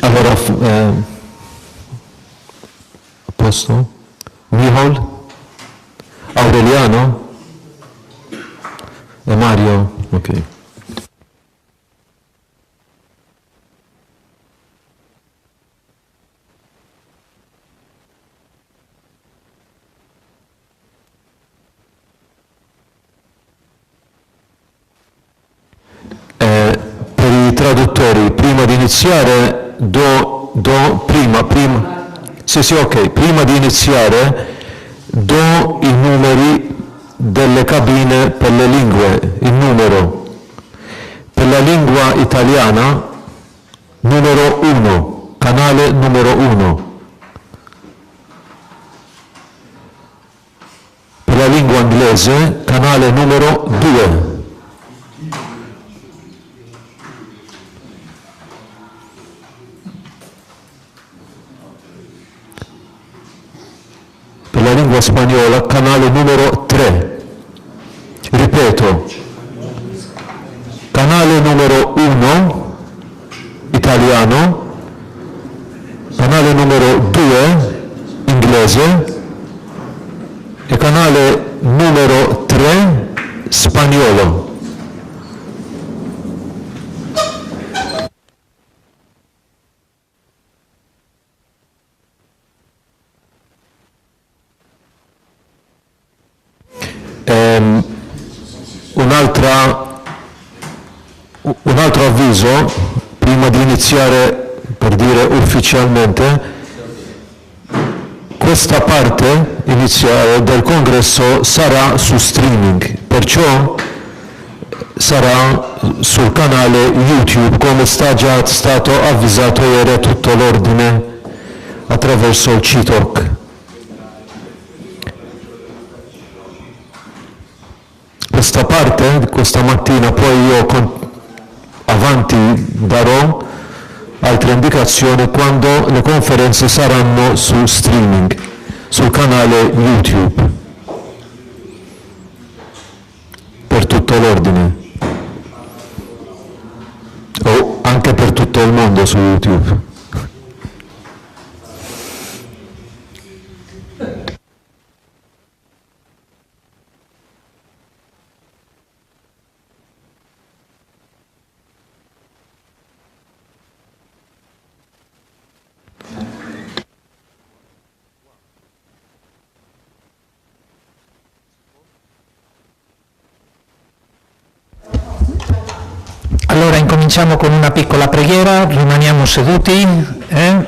Allora, a posto? Mihol? Aureliano? E Mario? Ok. Per i traduttori, prima di iniziare, prima di iniziare, do i numeri delle cabine per le lingue, il numero. Per la lingua italiana, numero 1, canale numero 1. Per la lingua inglese, canale numero 2. Per la lingua spagnola, canale numero 3. Ripeto, canale numero 1, italiano, canale numero 2, inglese, e canale numero 3, spagnolo. Un altro avviso, prima di iniziare, per dire ufficialmente, questa parte iniziale del congresso sarà su streaming, perciò sarà sul canale YouTube, come sta già stato avvisato ieri a tutto l'ordine attraverso il CITOC. Questa parte, questa mattina, poi io avanti darò altre indicazioni quando le conferenze saranno su streaming, sul canale YouTube, per tutto l'ordine, o anche per tutto il mondo su YouTube. Allora incominciamo con una piccola preghiera, rimaniamo seduti. Nel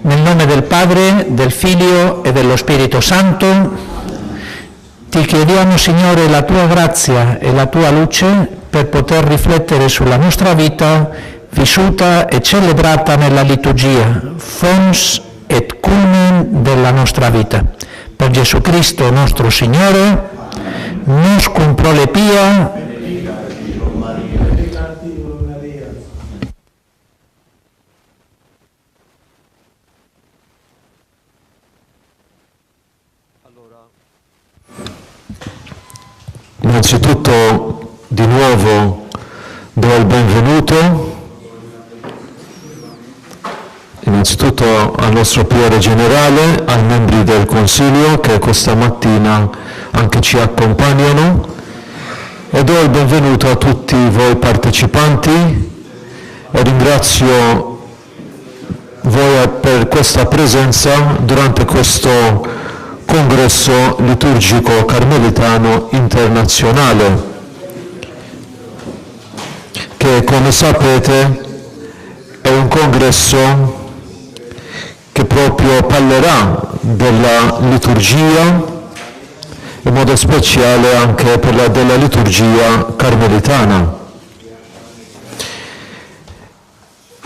nome del Padre, del Figlio e dello Spirito Santo, ti chiediamo, Signore, la tua grazia e la tua luce per poter riflettere sulla nostra vita vissuta e celebrata nella liturgia, fons et culmen della nostra vita. Per Gesù Cristo nostro Signore, nos cum prolepia. Innanzitutto di nuovo do il benvenuto innanzitutto al nostro priore generale, ai membri del Consiglio che questa mattina anche ci accompagnano, e do il benvenuto a tutti voi partecipanti e ringrazio voi per questa presenza durante questo congresso liturgico carmelitano internazionale, che come sapete è un congresso che proprio parlerà della liturgia, in modo speciale anche della liturgia carmelitana.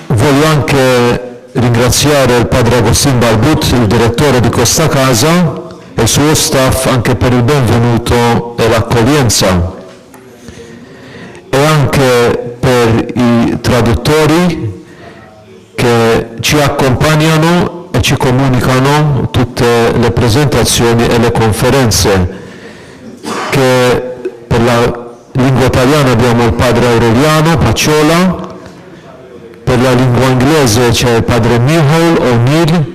Voglio anche ringraziare il padre Agustin Balbut, il direttore di questa casa, e il suo staff anche per il benvenuto e l'accoglienza, e anche per i traduttori che ci accompagnano e ci comunicano tutte le presentazioni e le conferenze, che per la lingua italiana abbiamo il padre Aureliano Pacciola, per la lingua inglese c'è il padre Neil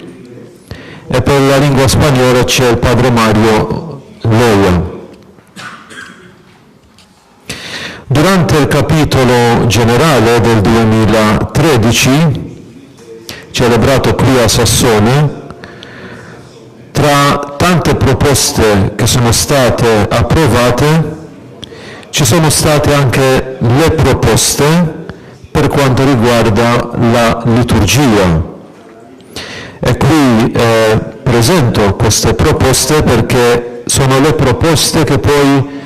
e per la lingua spagnola c'è il padre Mario Loya. Durante il capitolo generale del 2013, celebrato qui a Sassone, tra tante proposte che sono state approvate, ci sono state anche le proposte per quanto riguarda la liturgia. E qui presento queste proposte perché sono le proposte che poi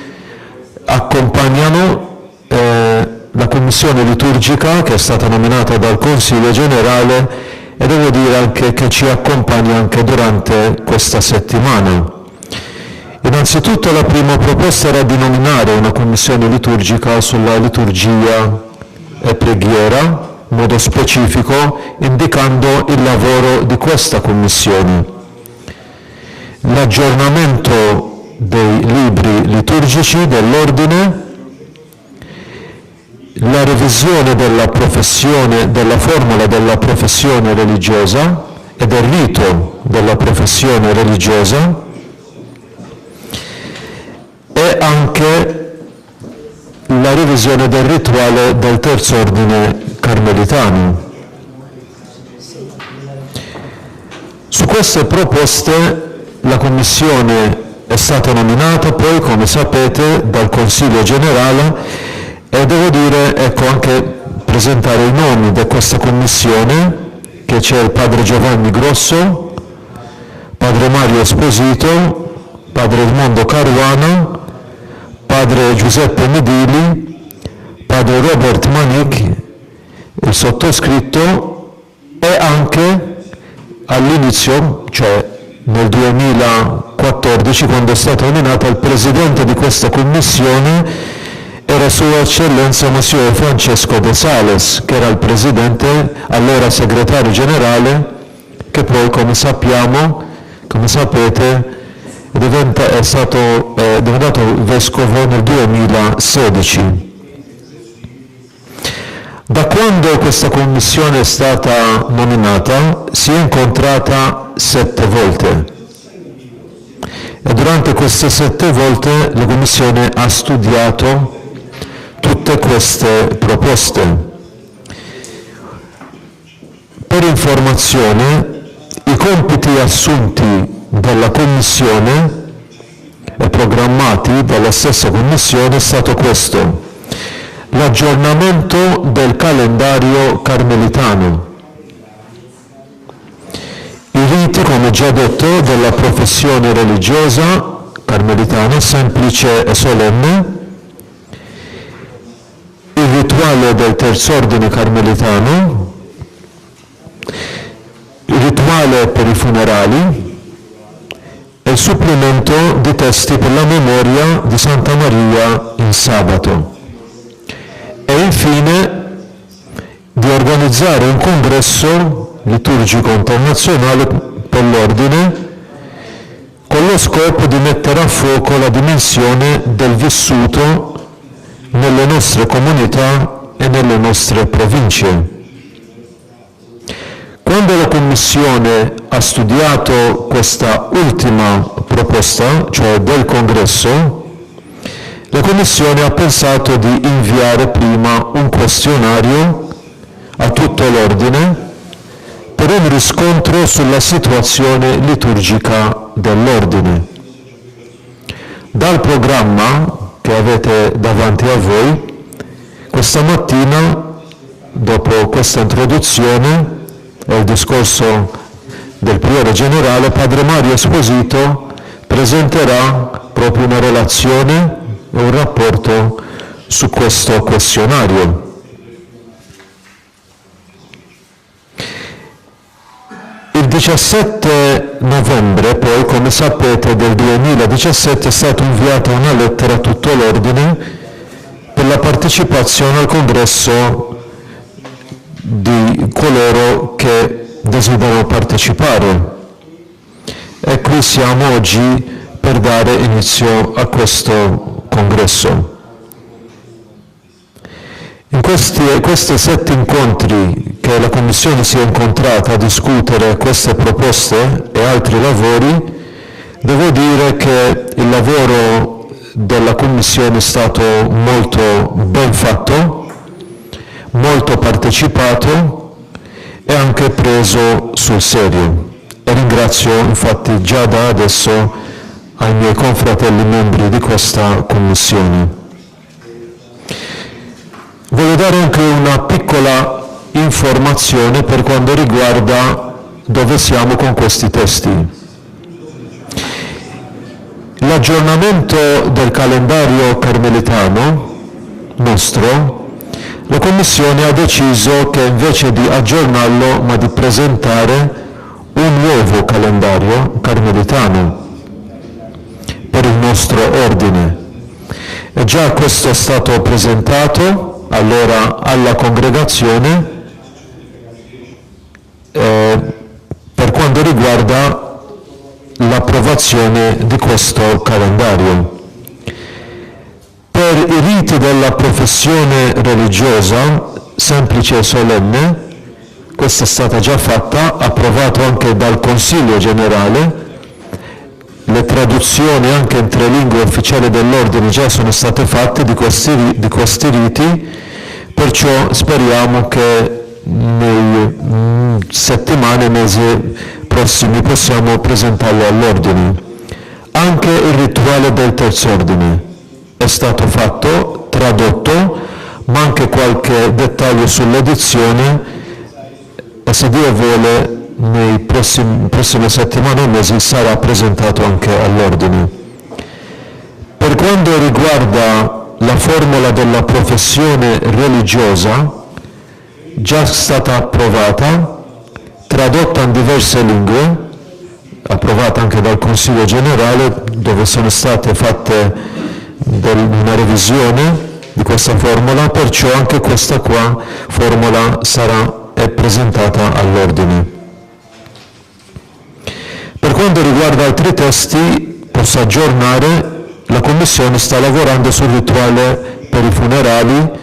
accompagnano la commissione liturgica che è stata nominata dal Consiglio Generale e devo dire anche che ci accompagna anche durante questa settimana. Innanzitutto la prima proposta era di nominare una commissione liturgica sulla liturgia e preghiera, in modo specifico, indicando il lavoro di questa commissione. L'aggiornamento dei libri liturgici dell'ordine, la revisione della professione, della formula della professione religiosa e del rito della professione religiosa, e anche la revisione del rituale del terzo ordine carmelitano. Su queste proposte la Commissione è stata nominata poi, come sapete, dal Consiglio Generale e devo dire, ecco, anche presentare i nomi di questa Commissione, che c'è il Padre Giovanni Grosso, Padre Mario Esposito, Padre Edmondo Caruana, Padre Giuseppe Medili, Padre Robert Manic, il sottoscritto, e anche all'inizio, cioè nel 2014, quando è stato nominato il presidente di questa commissione, era Sua Eccellenza Monsignor Francesco De Sales, che era il presidente, allora segretario generale, che poi, come sappiamo, come sapete, è diventato vescovo nel 2016. Da quando questa commissione è stata nominata si è incontrata 7 volte e durante queste 7 volte la commissione ha studiato tutte queste proposte. Per informazione, i compiti assunti dalla Commissione e programmati dalla stessa Commissione è stato questo: l'aggiornamento del calendario carmelitano, i riti, come già detto, della professione religiosa carmelitana semplice e solenne, il rituale del terzo ordine carmelitano, il rituale per i funerali e il supplemento di testi per la memoria di Santa Maria in sabato. E infine di organizzare un congresso liturgico internazionale per l'ordine con lo scopo di mettere a fuoco la dimensione del vissuto nelle nostre comunità e nelle nostre province. Quando la Commissione ha studiato questa ultima proposta, cioè del congresso, la Commissione ha pensato di inviare prima un questionario a tutto l'ordine per un riscontro sulla situazione liturgica dell'ordine. Dal programma che avete davanti a voi, questa mattina, dopo questa introduzione e il discorso del Priore Generale, Padre Mario Esposito presenterà proprio una relazione e un rapporto su questo questionario. Il 17 novembre, poi, come sapete, del 2017 è stata inviata una lettera a tutto l'ordine per la partecipazione al congresso di coloro che desiderano partecipare. E qui siamo oggi per dare inizio a questo congresso. In questi 7 incontri che che la Commissione sia incontrata a discutere queste proposte e altri lavori, devo dire che il lavoro della Commissione è stato molto ben fatto, molto partecipato e anche preso sul serio. E ringrazio infatti già da adesso ai miei confratelli membri di questa Commissione. Voglio dare anche una piccola informazione per quanto riguarda dove siamo con questi testi. L'aggiornamento del calendario carmelitano nostro, la Commissione ha deciso che invece di aggiornarlo, ma di presentare un nuovo calendario carmelitano per il nostro ordine. E già questo è stato presentato allora alla congregazione per quanto riguarda l'approvazione di questo calendario. Per i riti della professione religiosa, semplice e solenne, questa è stata già fatta, approvato anche dal Consiglio Generale, le traduzioni anche in 3 lingue ufficiali dell'ordine già sono state fatte di questi riti, perciò speriamo che nei settimane e mesi prossimi possiamo presentarlo all'ordine. Anche il rituale del terzo ordine è stato fatto, tradotto, ma anche qualche dettaglio sull'edizione e se Dio vuole nei prossime settimane e mesi sarà presentato anche all'ordine. Per quanto riguarda la formula della professione religiosa, già stata approvata, tradotta in diverse lingue, approvata anche dal Consiglio Generale, dove sono state fatte una revisione di questa formula, perciò anche questa qua formula è presentata all'ordine. Per quanto riguarda altri testi, posso aggiornare, la Commissione sta lavorando sul rituale per i funerali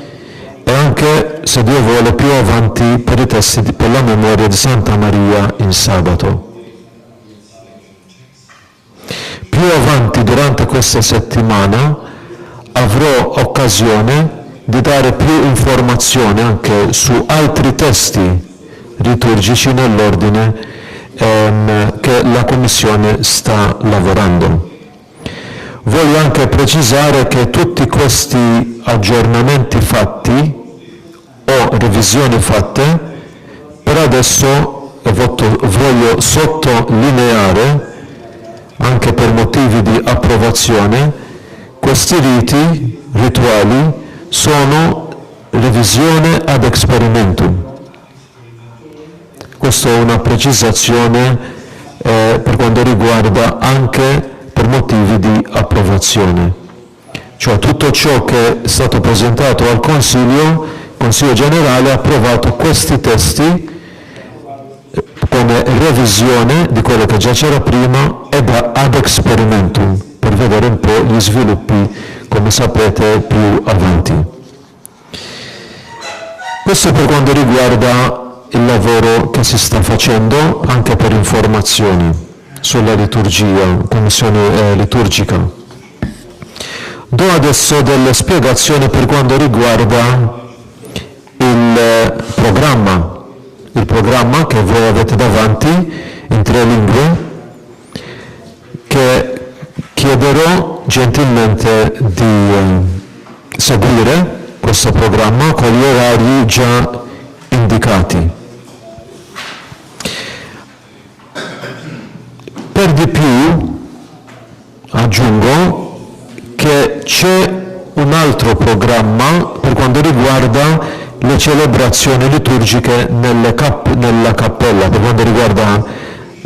e anche, se Dio vuole, più avanti per i testi per la memoria di Santa Maria in sabato. Più avanti durante questa settimana avrò occasione di dare più informazioni anche su altri testi liturgici nell'ordine che la Commissione sta lavorando. Voglio anche precisare che tutti questi aggiornamenti fatti o revisioni fatte, per adesso voglio sottolineare, anche per motivi di approvazione, questi rituali sono revisione ad experimentum. Questa è una precisazione per quanto riguarda anche per motivi di approvazione. Cioè tutto ciò che è stato presentato al Consiglio Generale ha approvato questi testi come revisione di quello che già c'era prima ed ad experimentum, per vedere un po' gli sviluppi, come sapete, più avanti. Questo per quanto riguarda il lavoro che si sta facendo anche per informazioni sulla liturgia, commissione liturgica. Do adesso delle spiegazioni per quanto riguarda il programma che voi avete davanti in 3 lingue, che chiederò gentilmente di seguire questo programma con gli orari già indicati. Per di più aggiungo che c'è un altro programma per quanto riguarda le celebrazioni liturgiche nella cappella, per quanto riguarda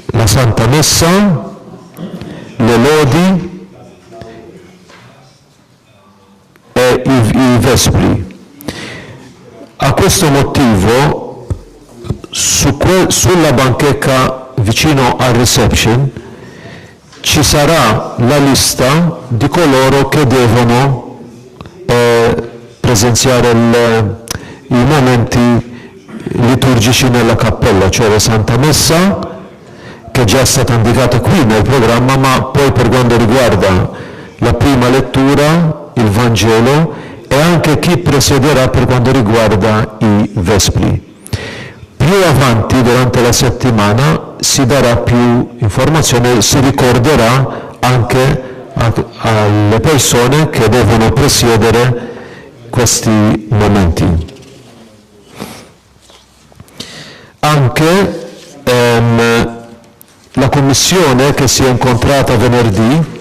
la Santa Messa, le lodi e i vespri. A questo motivo, sulla banchetta vicino al reception, ci sarà la lista di coloro che devono presenziare i momenti liturgici nella cappella, cioè la Santa Messa, che è già stata indicata qui nel programma, ma poi per quanto riguarda la prima lettura, il Vangelo, e anche chi presiederà per quanto riguarda i Vespri. Più avanti, durante la settimana, si darà più informazione, si ricorderà anche alle persone che devono presiedere questi momenti. Anche la commissione che si è incontrata venerdì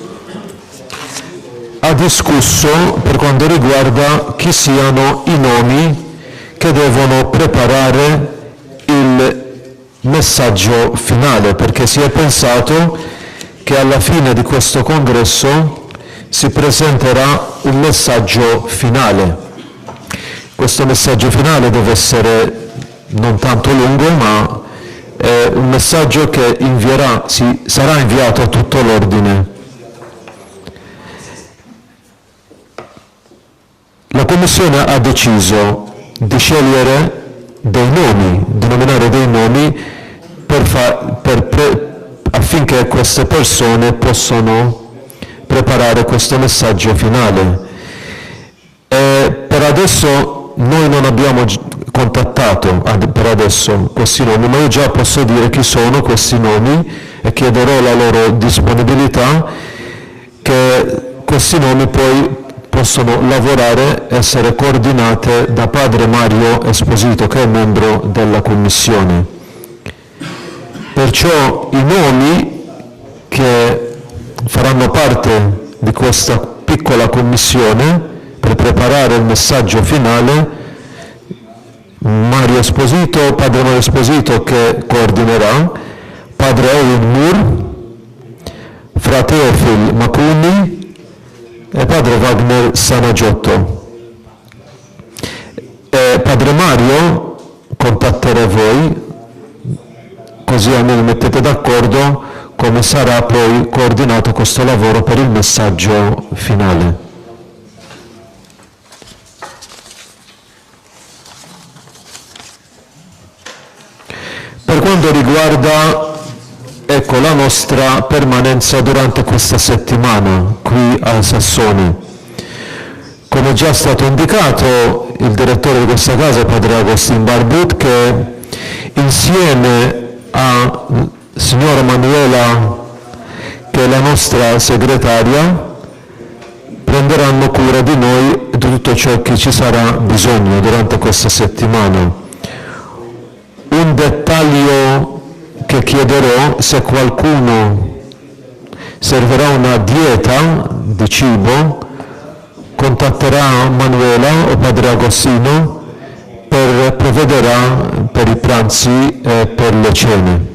ha discusso per quanto riguarda chi siano i nomi che devono preparare il messaggio finale, perché si è pensato che alla fine di questo congresso si presenterà un messaggio finale. Questo messaggio finale deve essere non tanto lungo, ma è un messaggio che sarà inviato a tutto l'ordine. La Commissione ha deciso di scegliere dei nomi, di nominare dei nomi affinché queste persone possano preparare questo messaggio finale. Per adesso noi non abbiamo contattato per adesso questi nomi, ma io già posso dire chi sono questi nomi e chiederò la loro disponibilità, che questi nomi poi possono lavorare, essere coordinate da padre Mario Esposito, che è membro della commissione. Perciò i nomi che faranno parte di questa piccola commissione per preparare il messaggio finale: padre Mario Esposito, che coordinerà, padre Owen Moore, frate Teofil Macuni e padre Wagner Sanagiotto. Padre Mario contatterà voi, così almeno mettete d'accordo come sarà poi coordinato questo lavoro per il messaggio finale. Per quanto riguarda la nostra permanenza durante questa settimana qui a Sassoni, come già è stato indicato, il direttore di questa casa, padre Agostin Barbut, che insieme a signora Manuela, che è la nostra segretaria, prenderanno cura di noi e di tutto ciò che ci sarà bisogno durante questa settimana. Un dettaglio che chiederò: se qualcuno servirà una dieta di cibo, contatterà Manuela o padre Agostino provvederà per i pranzi e per le cene.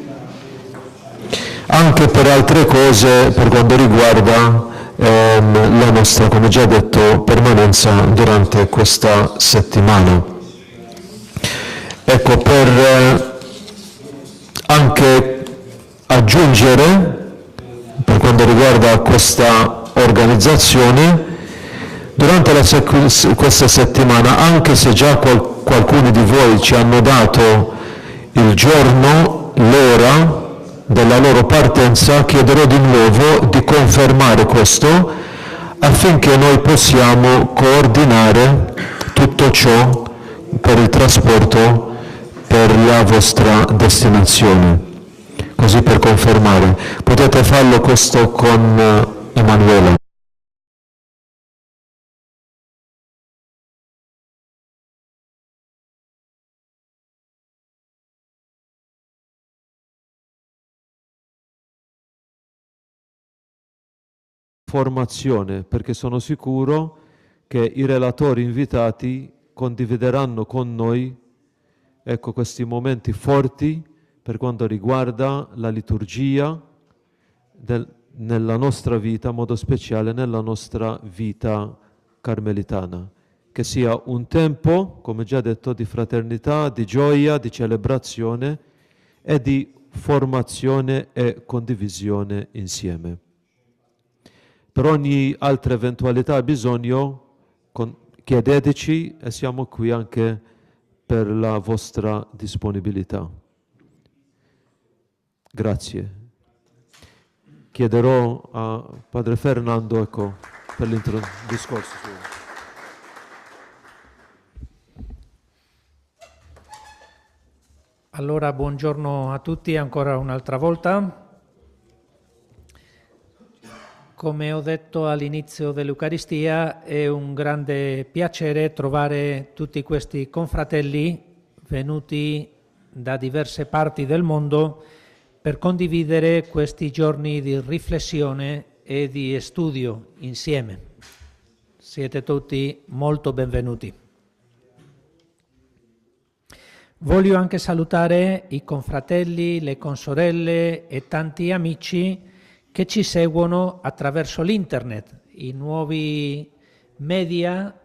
Anche per altre cose per quanto riguarda la nostra, come già detto, permanenza durante questa settimana. Per anche aggiungere, per quanto riguarda questa organizzazione, durante questa settimana, anche se già qualcuno di voi ci hanno dato il giorno, l'ora della loro partenza, chiederò di nuovo di confermare questo affinché noi possiamo coordinare tutto ciò per il trasporto per la vostra destinazione. Così, per confermare, potete farlo questo con Emanuela. Formazione, perché sono sicuro che i relatori invitati condivideranno con noi questi momenti forti per quanto riguarda la liturgia nella nostra vita, in modo speciale nella nostra vita carmelitana. Che sia un tempo, come già detto, di fraternità, di gioia, di celebrazione e di formazione e condivisione insieme. Per ogni altra eventualità e bisogno, chiedeteci, e siamo qui anche per la vostra disponibilità. Grazie. Chiederò a Padre Fernando, per discorso suo. Allora, buongiorno a tutti ancora un'altra volta. Come ho detto all'inizio dell'Eucaristia, è un grande piacere trovare tutti questi confratelli venuti da diverse parti del mondo per condividere questi giorni di riflessione e di studio insieme. Siete tutti molto benvenuti. Voglio anche salutare i confratelli, le consorelle e tanti amici che ci seguono attraverso l'internet. I nuovi media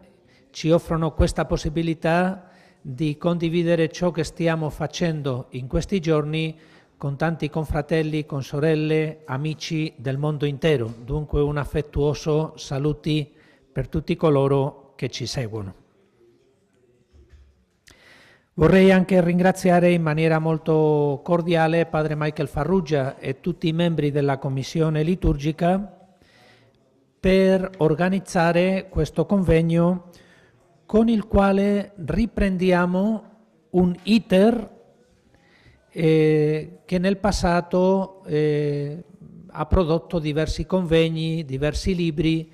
ci offrono questa possibilità di condividere ciò che stiamo facendo in questi giorni con tanti confratelli, consorelle, amici del mondo intero. Dunque un affettuoso saluti per tutti coloro che ci seguono. Vorrei anche ringraziare in maniera molto cordiale Padre Michael Farrugia e tutti i membri della Commissione Liturgica per organizzare questo convegno con il quale riprendiamo un iter che nel passato ha prodotto diversi convegni, diversi libri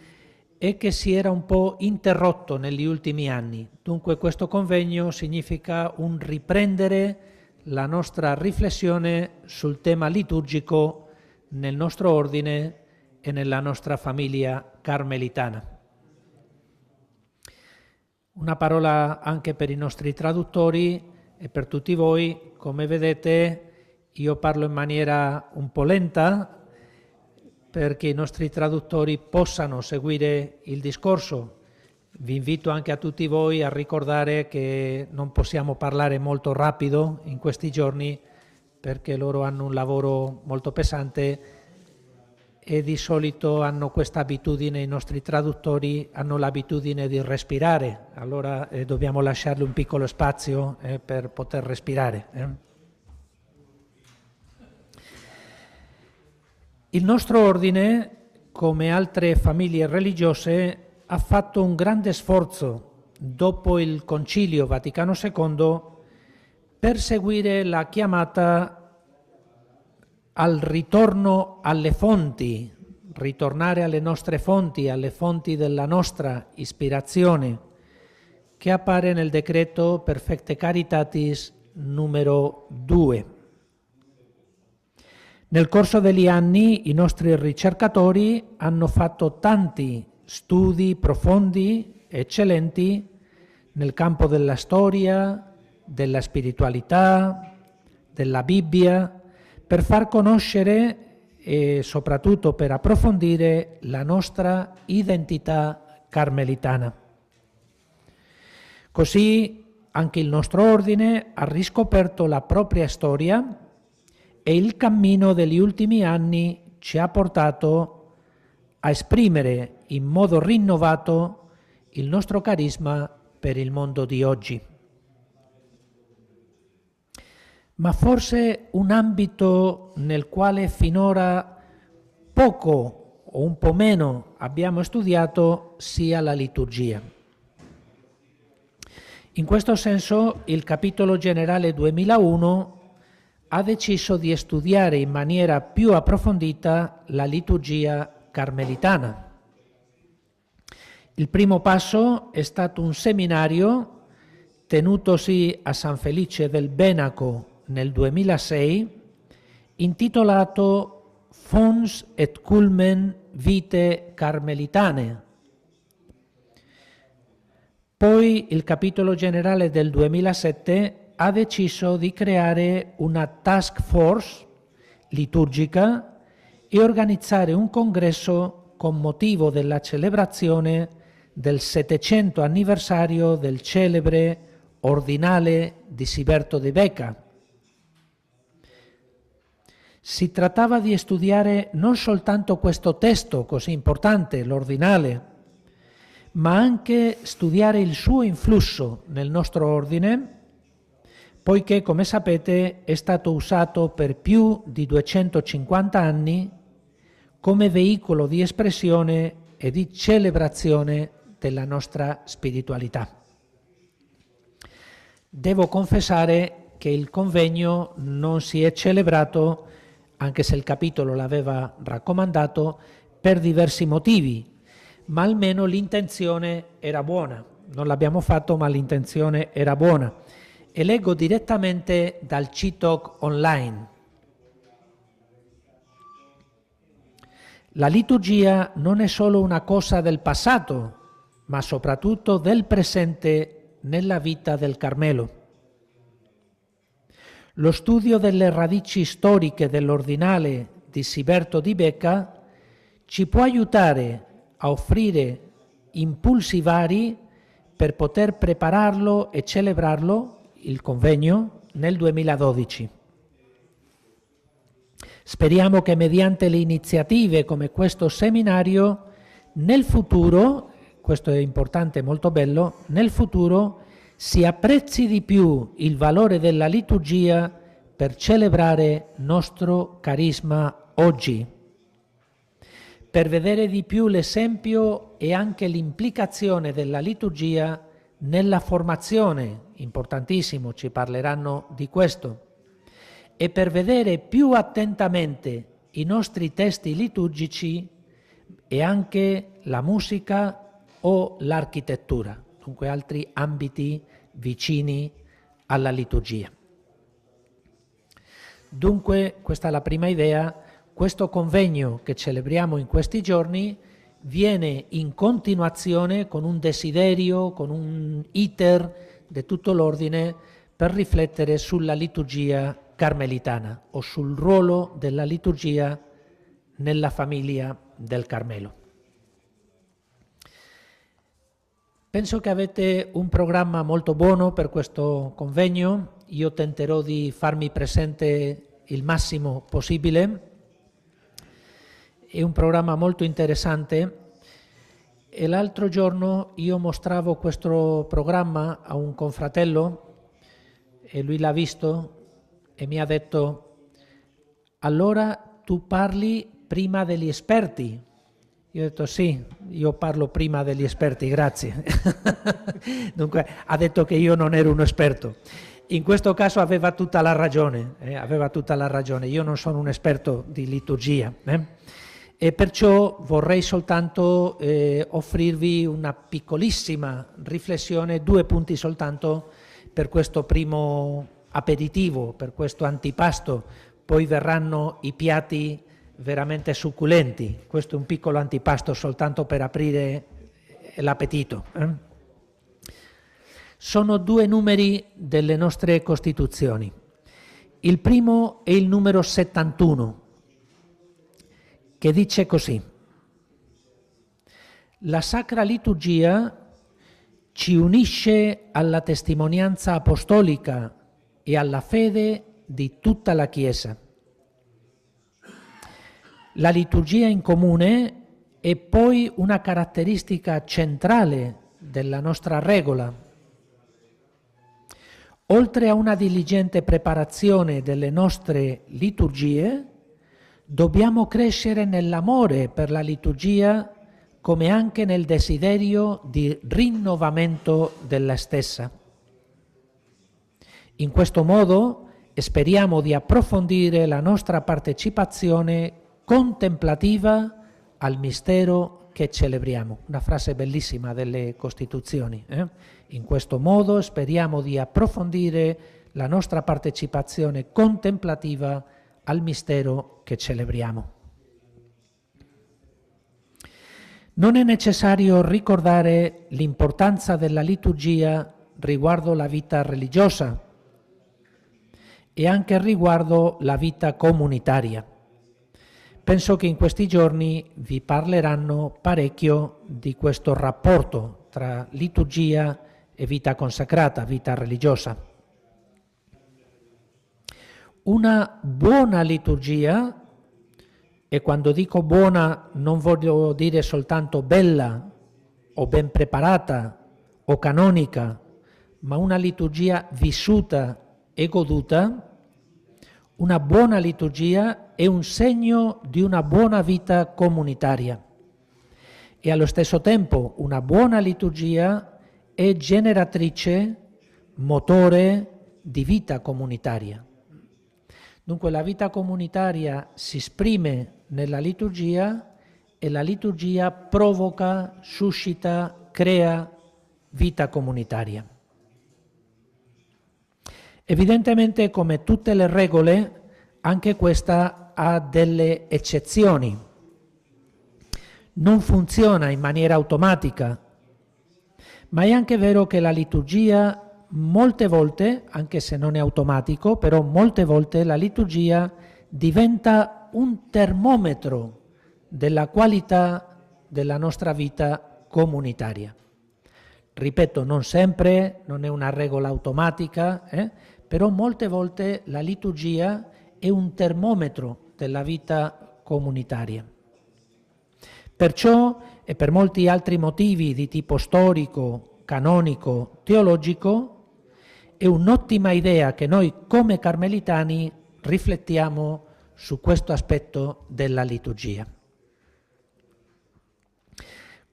e che si era un po' interrotto negli ultimi anni. Dunque questo convegno significa un riprendere la nostra riflessione sul tema liturgico nel nostro ordine e nella nostra famiglia carmelitana. Una parola anche per i nostri traduttori e per tutti voi. Come vedete, io parlo in maniera un po' lenta perché i nostri traduttori possano seguire il discorso. Vi invito anche a tutti voi a ricordare che non possiamo parlare molto rapido in questi giorni perché loro hanno un lavoro molto pesante e di solito hanno questa abitudine, i nostri traduttori hanno l'abitudine di respirare, allora dobbiamo lasciargli un piccolo spazio per poter respirare. Il nostro ordine, come altre famiglie religiose, ha fatto un grande sforzo dopo il Concilio Vaticano II per seguire la chiamata al ritorno alle fonti, ritornare alle nostre fonti, alle fonti della nostra ispirazione, che appare nel decreto Perfecte Caritatis numero 2. Nel corso degli anni i nostri ricercatori hanno fatto tanti studi profondi, eccellenti, nel campo della storia, della spiritualità, della Bibbia, per far conoscere e soprattutto per approfondire la nostra identità carmelitana. Così anche il nostro ordine ha riscoperto la propria storia e il cammino degli ultimi anni ci ha portato a esprimere in modo rinnovato il nostro carisma per il mondo di oggi. Ma forse un ambito nel quale finora poco o un po' meno abbiamo studiato sia la liturgia. In questo senso il capitolo generale 2001 ha deciso di studiare in maniera più approfondita la liturgia carmelitana. Il primo passo è stato un seminario tenutosi a San Felice del Benaco nel 2006, intitolato Fons et Culmen Vitae Carmelitane. Poi il capitolo generale del 2007 ha deciso di creare una task force liturgica e organizzare un congresso con motivo della celebrazione del 700 anniversario del celebre ordinale di Siberto de Becca. Si trattava di studiare non soltanto questo testo così importante, l'ordinale, ma anche studiare il suo influsso nel nostro ordine poiché, come sapete, è stato usato per più di 250 anni come veicolo di espressione e di celebrazione della nostra spiritualità. Devo confessare che il convegno non si è celebrato, anche se il capitolo l'aveva raccomandato, per diversi motivi, ma almeno l'intenzione era buona. Non l'abbiamo fatto, ma l'intenzione era buona. E leggo direttamente dal CITOC online. La liturgia non è solo una cosa del passato, ma soprattutto del presente nella vita del Carmelo. Lo studio delle radici storiche dell'ordinale di Siberto di Becca ci può aiutare a offrire impulsi vari per poter prepararlo e celebrarlo, il convegno, nel 2012. Speriamo che mediante le iniziative come questo seminario, nel futuro, questo è importante e molto bello, nel futuro si apprezzi di più il valore della liturgia per celebrare nostro carisma oggi, per vedere di più l'esempio e anche l'implicazione della liturgia nella formazione, importantissimo, ci parleranno di questo, e per vedere più attentamente i nostri testi liturgici e anche la musica o l'architettura, dunque altri ambiti vicini alla liturgia. Dunque, questa è la prima idea, questo convegno che celebriamo in questi giorni viene in continuazione con un desiderio, con un iter di tutto l'ordine per riflettere sulla liturgia carmelitana o sul ruolo della liturgia nella famiglia del Carmelo. Penso che avete un programma molto buono per questo convegno. Io tenterò di farmi presente il massimo possibile. È un programma molto interessante e l'altro giorno io mostravo questo programma a un confratello e lui l'ha visto e mi ha detto: allora tu parli prima degli esperti? Io ho detto sì, io parlo prima degli esperti, grazie. Dunque ha detto che io non ero un esperto. In questo caso aveva tutta la ragione, io non sono un esperto di liturgia. E perciò vorrei soltanto offrirvi una piccolissima riflessione, 2 punti soltanto per questo primo aperitivo, per questo antipasto, poi verranno i piatti veramente succulenti. Questo è un piccolo antipasto soltanto per aprire l'appetito. Sono 2 numeri delle nostre Costituzioni. Il primo è il numero 71, che dice così: la Sacra Liturgia ci unisce alla testimonianza apostolica e alla fede di tutta la Chiesa. La liturgia in comune è poi una caratteristica centrale della nostra regola. Oltre a una diligente preparazione delle nostre liturgie, dobbiamo crescere nell'amore per la liturgia come anche nel desiderio di rinnovamento della stessa. In questo modo speriamo di approfondire la nostra partecipazione contemplativa al mistero che celebriamo. Una frase bellissima delle Costituzioni. In questo modo speriamo di approfondire la nostra partecipazione contemplativa al mistero che celebriamo. Non è necessario ricordare l'importanza della liturgia riguardo la vita religiosa e anche riguardo la vita comunitaria. Penso che in questi giorni vi parleranno parecchio di questo rapporto tra liturgia e vita consacrata, vita religiosa. Una buona liturgia, e quando dico buona non voglio dire soltanto bella o ben preparata o canonica, ma una liturgia vissuta e goduta, una buona liturgia è un segno di una buona vita comunitaria e allo stesso tempo una buona liturgia è generatrice, motore di vita comunitaria. Dunque la vita comunitaria si esprime nella liturgia e la liturgia provoca, suscita, crea vita comunitaria. Evidentemente, come tutte le regole, anche questa ha delle eccezioni. Non funziona in maniera automatica, ma è anche vero che la liturgia molte volte, anche se non è automatico, però molte volte la liturgia diventa un termometro della qualità della nostra vita comunitaria. Ripeto, non sempre, non è una regola automatica, però molte volte la liturgia è un termometro della vita comunitaria. Perciò, e per molti altri motivi di tipo storico, canonico, teologico, è un'ottima idea che noi come carmelitani riflettiamo su questo aspetto della liturgia.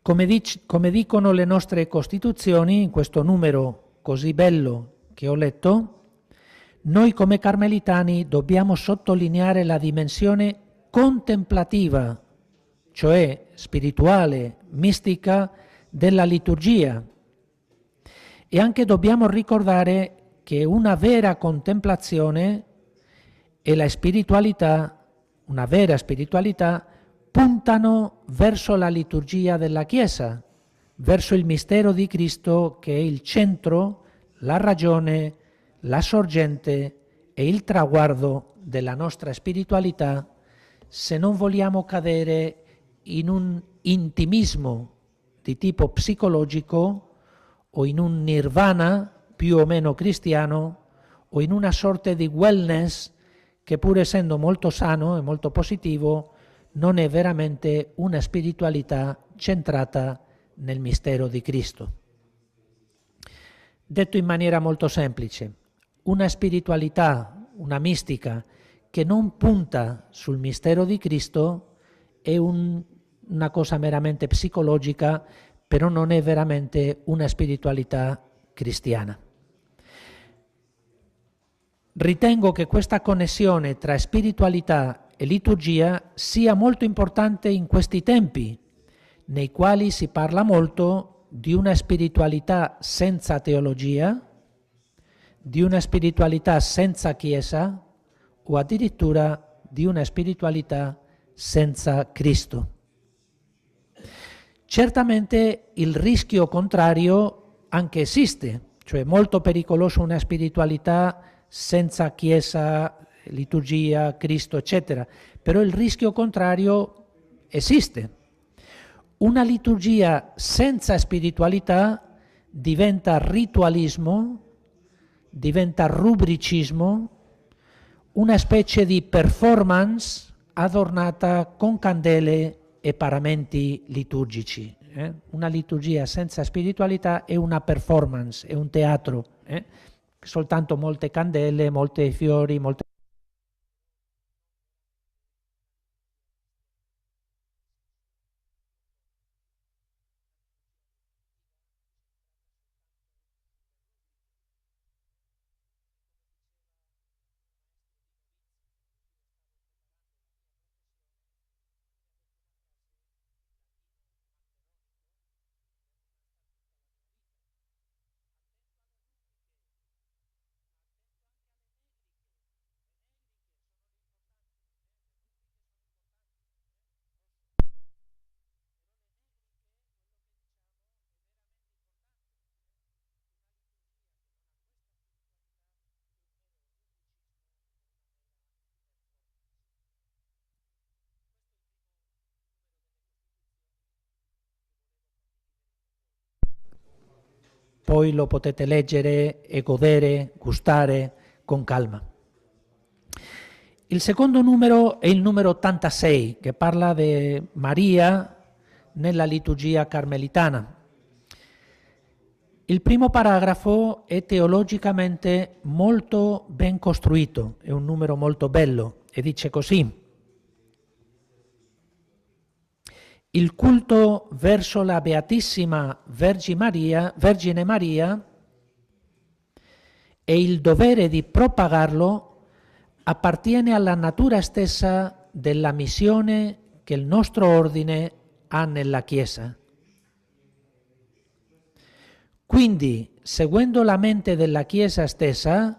Come dicono le nostre Costituzioni, in questo numero così bello che ho letto, noi come carmelitani dobbiamo sottolineare la dimensione contemplativa, cioè spirituale, mistica, della liturgia. E anche dobbiamo ricordare che una vera contemplazione e la spiritualità, una vera spiritualità, puntano verso la liturgia della Chiesa, verso il mistero di Cristo che è il centro, la ragione, la sorgente e il traguardo della nostra spiritualità, se non vogliamo cadere in un intimismo di tipo psicologico o in un nirvana più o meno cristiano o in una sorta di wellness che pur essendo molto sano e molto positivo non è veramente una spiritualità centrata nel mistero di Cristo. Detto in maniera molto semplice, una spiritualità, una mistica che non punta sul mistero di Cristo è una cosa meramente psicologica, però non è veramente una spiritualità cristiana. Ritengo che questa connessione tra spiritualità e liturgia sia molto importante in questi tempi, nei quali si parla molto di una spiritualità senza teologia, di una spiritualità senza Chiesa o addirittura di una spiritualità senza Cristo. Certamente il rischio contrario anche esiste, cioè molto pericoloso una spiritualità senza Chiesa, liturgia, Cristo, eccetera, però il rischio contrario esiste. Una liturgia senza spiritualità diventa ritualismo, diventa rubricismo, una specie di performance adornata con candele e paramenti liturgici. Una liturgia senza spiritualità è una performance, è un teatro, soltanto molte candele, molti fiori, molte... Poi lo potete leggere e godere, gustare con calma. Il secondo numero è il numero 86, che parla di Maria nella liturgia carmelitana. Il primo paragrafo è teologicamente molto ben costruito, è un numero molto bello e dice così: il culto verso la Beatissima Vergine Maria e il dovere di propagarlo appartiene alla natura stessa della missione che il nostro ordine ha nella Chiesa. Quindi, seguendo la mente della Chiesa stessa,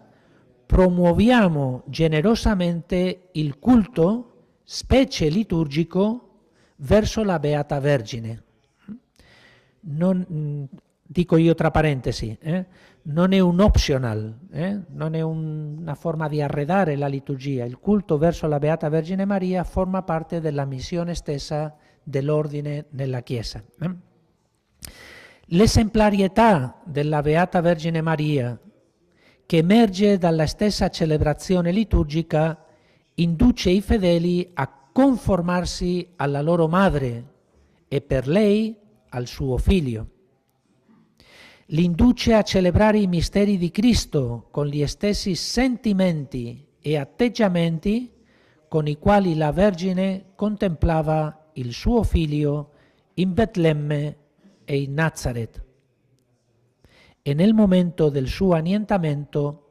promuoviamo generosamente il culto, specie liturgico, verso la Beata Vergine. Dico io tra parentesi, non è un optional, non è una forma di arredare la liturgia. Il culto verso la Beata Vergine Maria forma parte della missione stessa dell'ordine nella Chiesa. L'esemplarietà della Beata Vergine Maria, che emerge dalla stessa celebrazione liturgica, induce i fedeli a conformarsi alla loro madre e per lei al suo figlio. Li induce a celebrare i misteri di Cristo con gli stessi sentimenti e atteggiamenti con i quali la Vergine contemplava il suo figlio in Betlemme e in Nazareth, e nel momento del suo annientamento,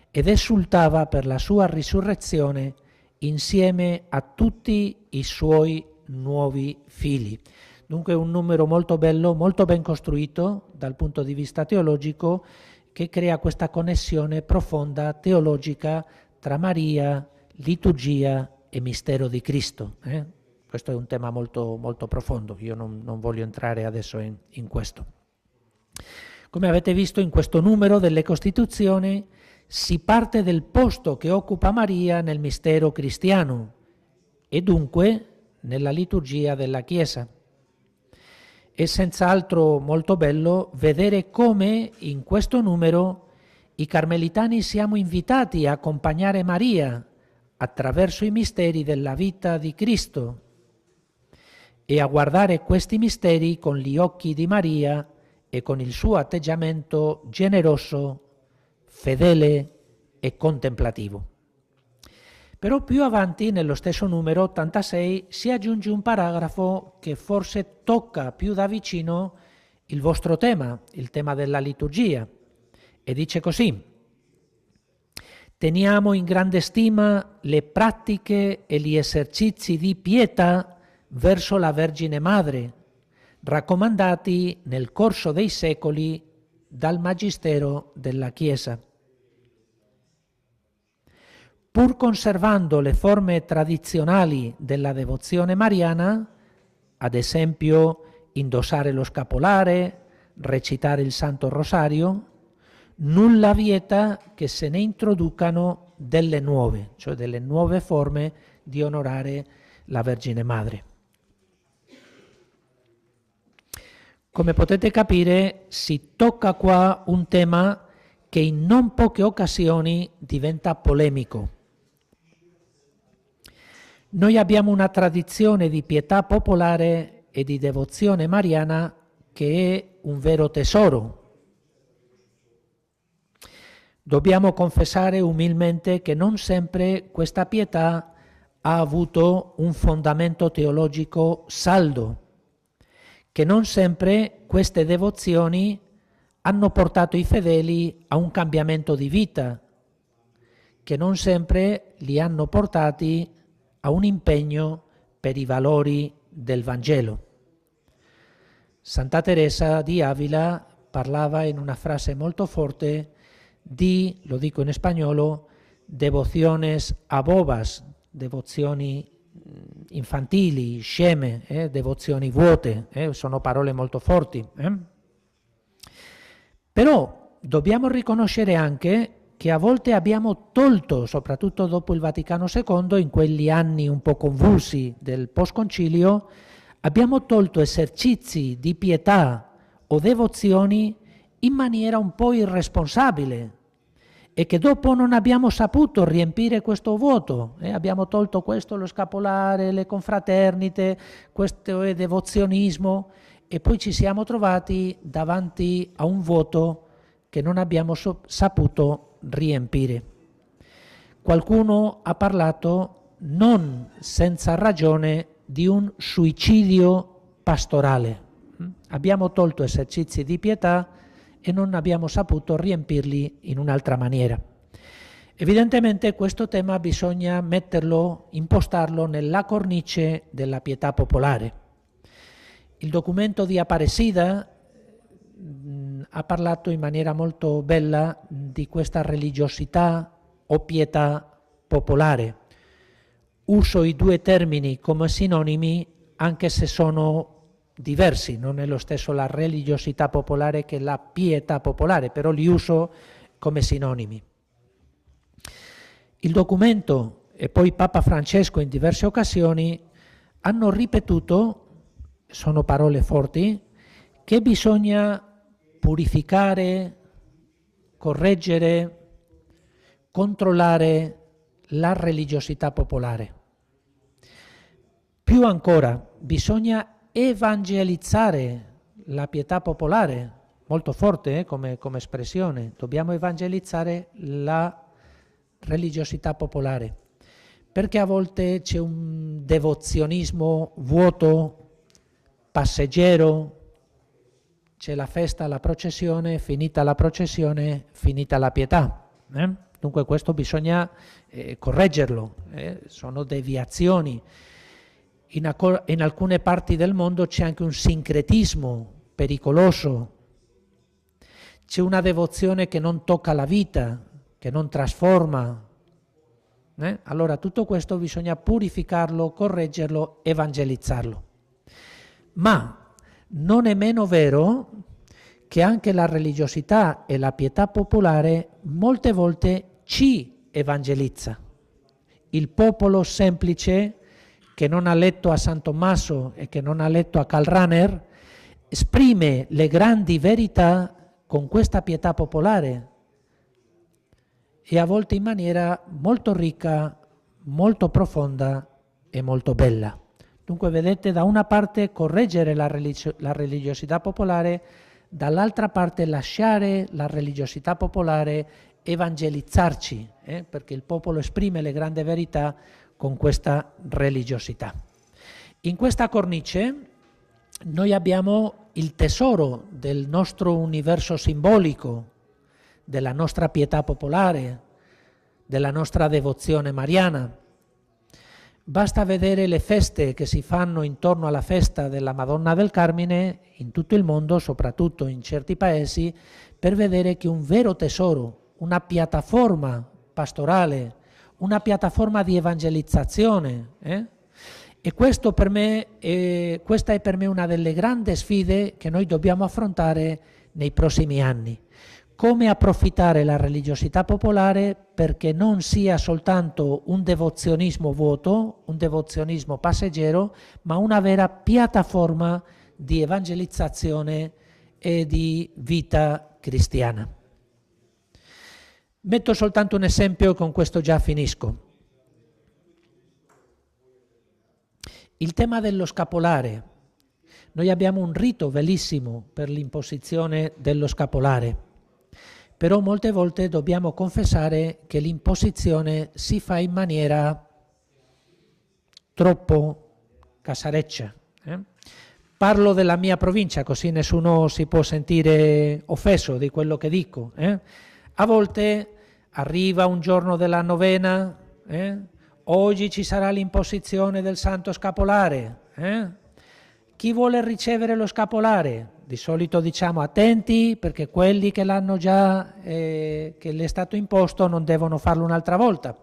ed esultava per la sua risurrezione insieme a tutti i suoi nuovi figli. Dunque un numero molto bello, molto ben costruito dal punto di vista teologico, che crea questa connessione profonda teologica tra Maria, liturgia e mistero di Cristo. Questo è un tema molto, molto profondo, io non voglio entrare adesso in questo. Come avete visto, in questo numero delle Costituzioni si parte del posto che occupa Maria nel mistero cristiano e dunque nella liturgia della Chiesa. È senz'altro molto bello vedere come in questo numero i carmelitani siamo invitati a accompagnare Maria attraverso i misteri della vita di Cristo e a guardare questi misteri con gli occhi di Maria e con il suo atteggiamento generoso, fedele e contemplativo. Però più avanti, nello stesso numero 86, si aggiunge un paragrafo che forse tocca più da vicino il vostro tema, il tema della liturgia, e dice così: teniamo in grande stima le pratiche e gli esercizi di pietà verso la Vergine Madre, raccomandati nel corso dei secoli dal Magistero della Chiesa. Pur conservando le forme tradizionali della devozione mariana, ad esempio indossare lo scapolare, recitare il Santo Rosario, nulla vieta che se ne introducano delle nuove, cioè delle nuove forme di onorare la Vergine Madre. Come potete capire, si tocca qua un tema che in non poche occasioni diventa polemico. Noi abbiamo una tradizione di pietà popolare e di devozione mariana che è un vero tesoro. Dobbiamo confessare umilmente che non sempre questa pietà ha avuto un fondamento teologico saldo, che non sempre queste devozioni hanno portato i fedeli a un cambiamento di vita, che non sempre li hanno portati a un impegno per i valori del Vangelo. Santa Teresa di Avila parlava in una frase molto forte di, lo dico in spagnolo, devociones a bobas, devozioni infantili, sceme, devozioni vuote, sono parole molto forti. Però dobbiamo riconoscere anche che a volte abbiamo tolto, soprattutto dopo il Vaticano II, in quegli anni un po' convulsi del post-concilio, abbiamo tolto esercizi di pietà o devozioni in maniera un po' irresponsabile e che dopo non abbiamo saputo riempire questo vuoto. Abbiamo tolto questo, lo scapolare, le confraternite, questo è devozionismo, e poi ci siamo trovati davanti a un vuoto che non abbiamo saputo riempire. Qualcuno ha parlato, non senza ragione, di un suicidio pastorale. Abbiamo tolto esercizi di pietà e non abbiamo saputo riempirli in un'altra maniera. Evidentemente questo tema bisogna metterlo, impostarlo nella cornice della pietà popolare. Il documento di Aparecida ha parlato in maniera molto bella di questa religiosità o pietà popolare. Uso i due termini come sinonimi anche se sono diversi, non è lo stesso la religiosità popolare che la pietà popolare, però li uso come sinonimi. Il documento e poi Papa Francesco in diverse occasioni hanno ripetuto, sono parole forti, che bisogna purificare, correggere, controllare la religiosità popolare. Più ancora, bisogna evangelizzare la pietà popolare, molto forte come espressione, dobbiamo evangelizzare la religiosità popolare, perché a volte c'è un devozionismo vuoto, passeggero, c'è la festa, la processione, finita la pietà. Dunque questo bisogna correggerlo, sono deviazioni. In alcune parti del mondo c'è anche un sincretismo pericoloso, c'è una devozione che non tocca la vita, che non trasforma. Allora tutto questo bisogna purificarlo, correggerlo, evangelizzarlo. Ma non è meno vero che anche la religiosità e la pietà popolare molte volte ci evangelizza. Il popolo semplice che non ha letto a San Tommaso e che non ha letto a Karl Rahner esprime le grandi verità con questa pietà popolare e a volte in maniera molto ricca, molto profonda e molto bella. Dunque vedete, da una parte correggere la religiosità popolare, dall'altra parte lasciare la religiosità popolare evangelizzarci, perché il popolo esprime le grandi verità con questa religiosità. In questa cornice noi abbiamo il tesoro del nostro universo simbolico, della nostra pietà popolare, della nostra devozione mariana. Basta vedere le feste che si fanno intorno alla festa della Madonna del Carmine in tutto il mondo, soprattutto in certi paesi, per vedere che un vero tesoro, una piattaforma pastorale, una piattaforma di evangelizzazione. E questa è per me una delle grandi sfide che noi dobbiamo affrontare nei prossimi anni. Come approfittare la religiosità popolare perché non sia soltanto un devozionismo vuoto, un devozionismo passeggero, ma una vera piattaforma di evangelizzazione e di vita cristiana. Metto soltanto un esempio, con questo già finisco. Il tema dello scapolare. Noi abbiamo un rito bellissimo per l'imposizione dello scapolare. Però molte volte dobbiamo confessare che l'imposizione si fa in maniera troppo casareccia. Parlo della mia provincia, così nessuno si può sentire offeso di quello che dico. A volte arriva un giorno della novena, oggi ci sarà l'imposizione del santo scapolare. Chi vuole ricevere lo scapolare? Di solito diciamo attenti perché quelli che l'hanno già, che le è stato imposto, non devono farlo un'altra volta.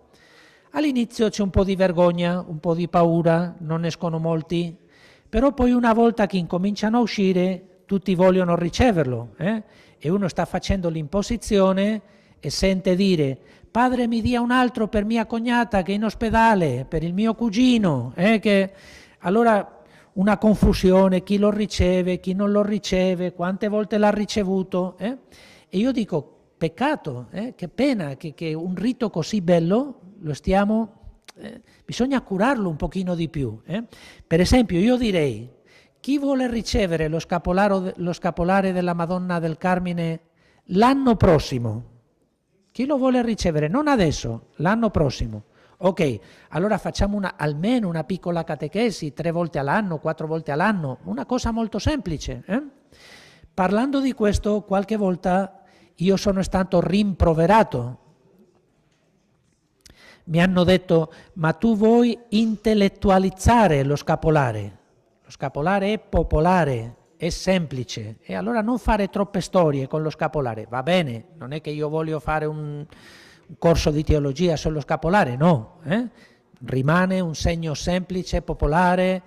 All'inizio c'è un po' di vergogna, un po' di paura, non escono molti, però poi una volta che incominciano a uscire tutti vogliono riceverlo, e uno sta facendo l'imposizione e sente dire: padre mi dia un altro per mia cognata che è in ospedale, per il mio cugino, allora una confusione, chi lo riceve, chi non lo riceve, quante volte l'ha ricevuto. E io dico, peccato, che pena che un rito così bello lo stiamo, bisogna curarlo un pochino di più. Per esempio io direi chi vuole ricevere lo scapolare della Madonna del Carmine l'anno prossimo? Chi lo vuole ricevere? Non adesso, l'anno prossimo. Ok, allora facciamo almeno una piccola catechesi, 3 volte all'anno, 4 volte all'anno, una cosa molto semplice. Parlando di questo, qualche volta io sono stato rimproverato. Mi hanno detto, ma tu vuoi intellettualizzare lo scapolare? Lo scapolare è popolare, è semplice, e allora non fare troppe storie con lo scapolare. Va bene, non è che io voglio fare un corso di teologia sullo scapolare, no. Rimane un segno semplice, popolare.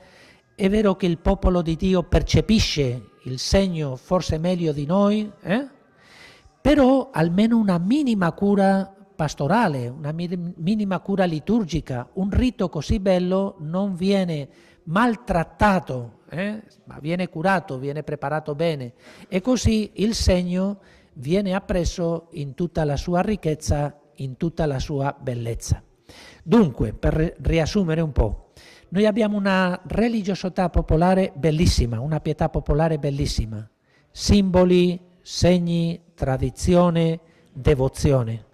È vero che il popolo di Dio percepisce il segno forse meglio di noi, però almeno una minima cura pastorale, una minima cura liturgica, un rito così bello non viene maltrattato, ma viene curato, viene preparato bene, e così il segno viene appreso in tutta la sua ricchezza, in tutta la sua bellezza. Dunque, per riassumere un po', noi abbiamo una religiosità popolare bellissima, una pietà popolare bellissima, simboli, segni, tradizione, devozione.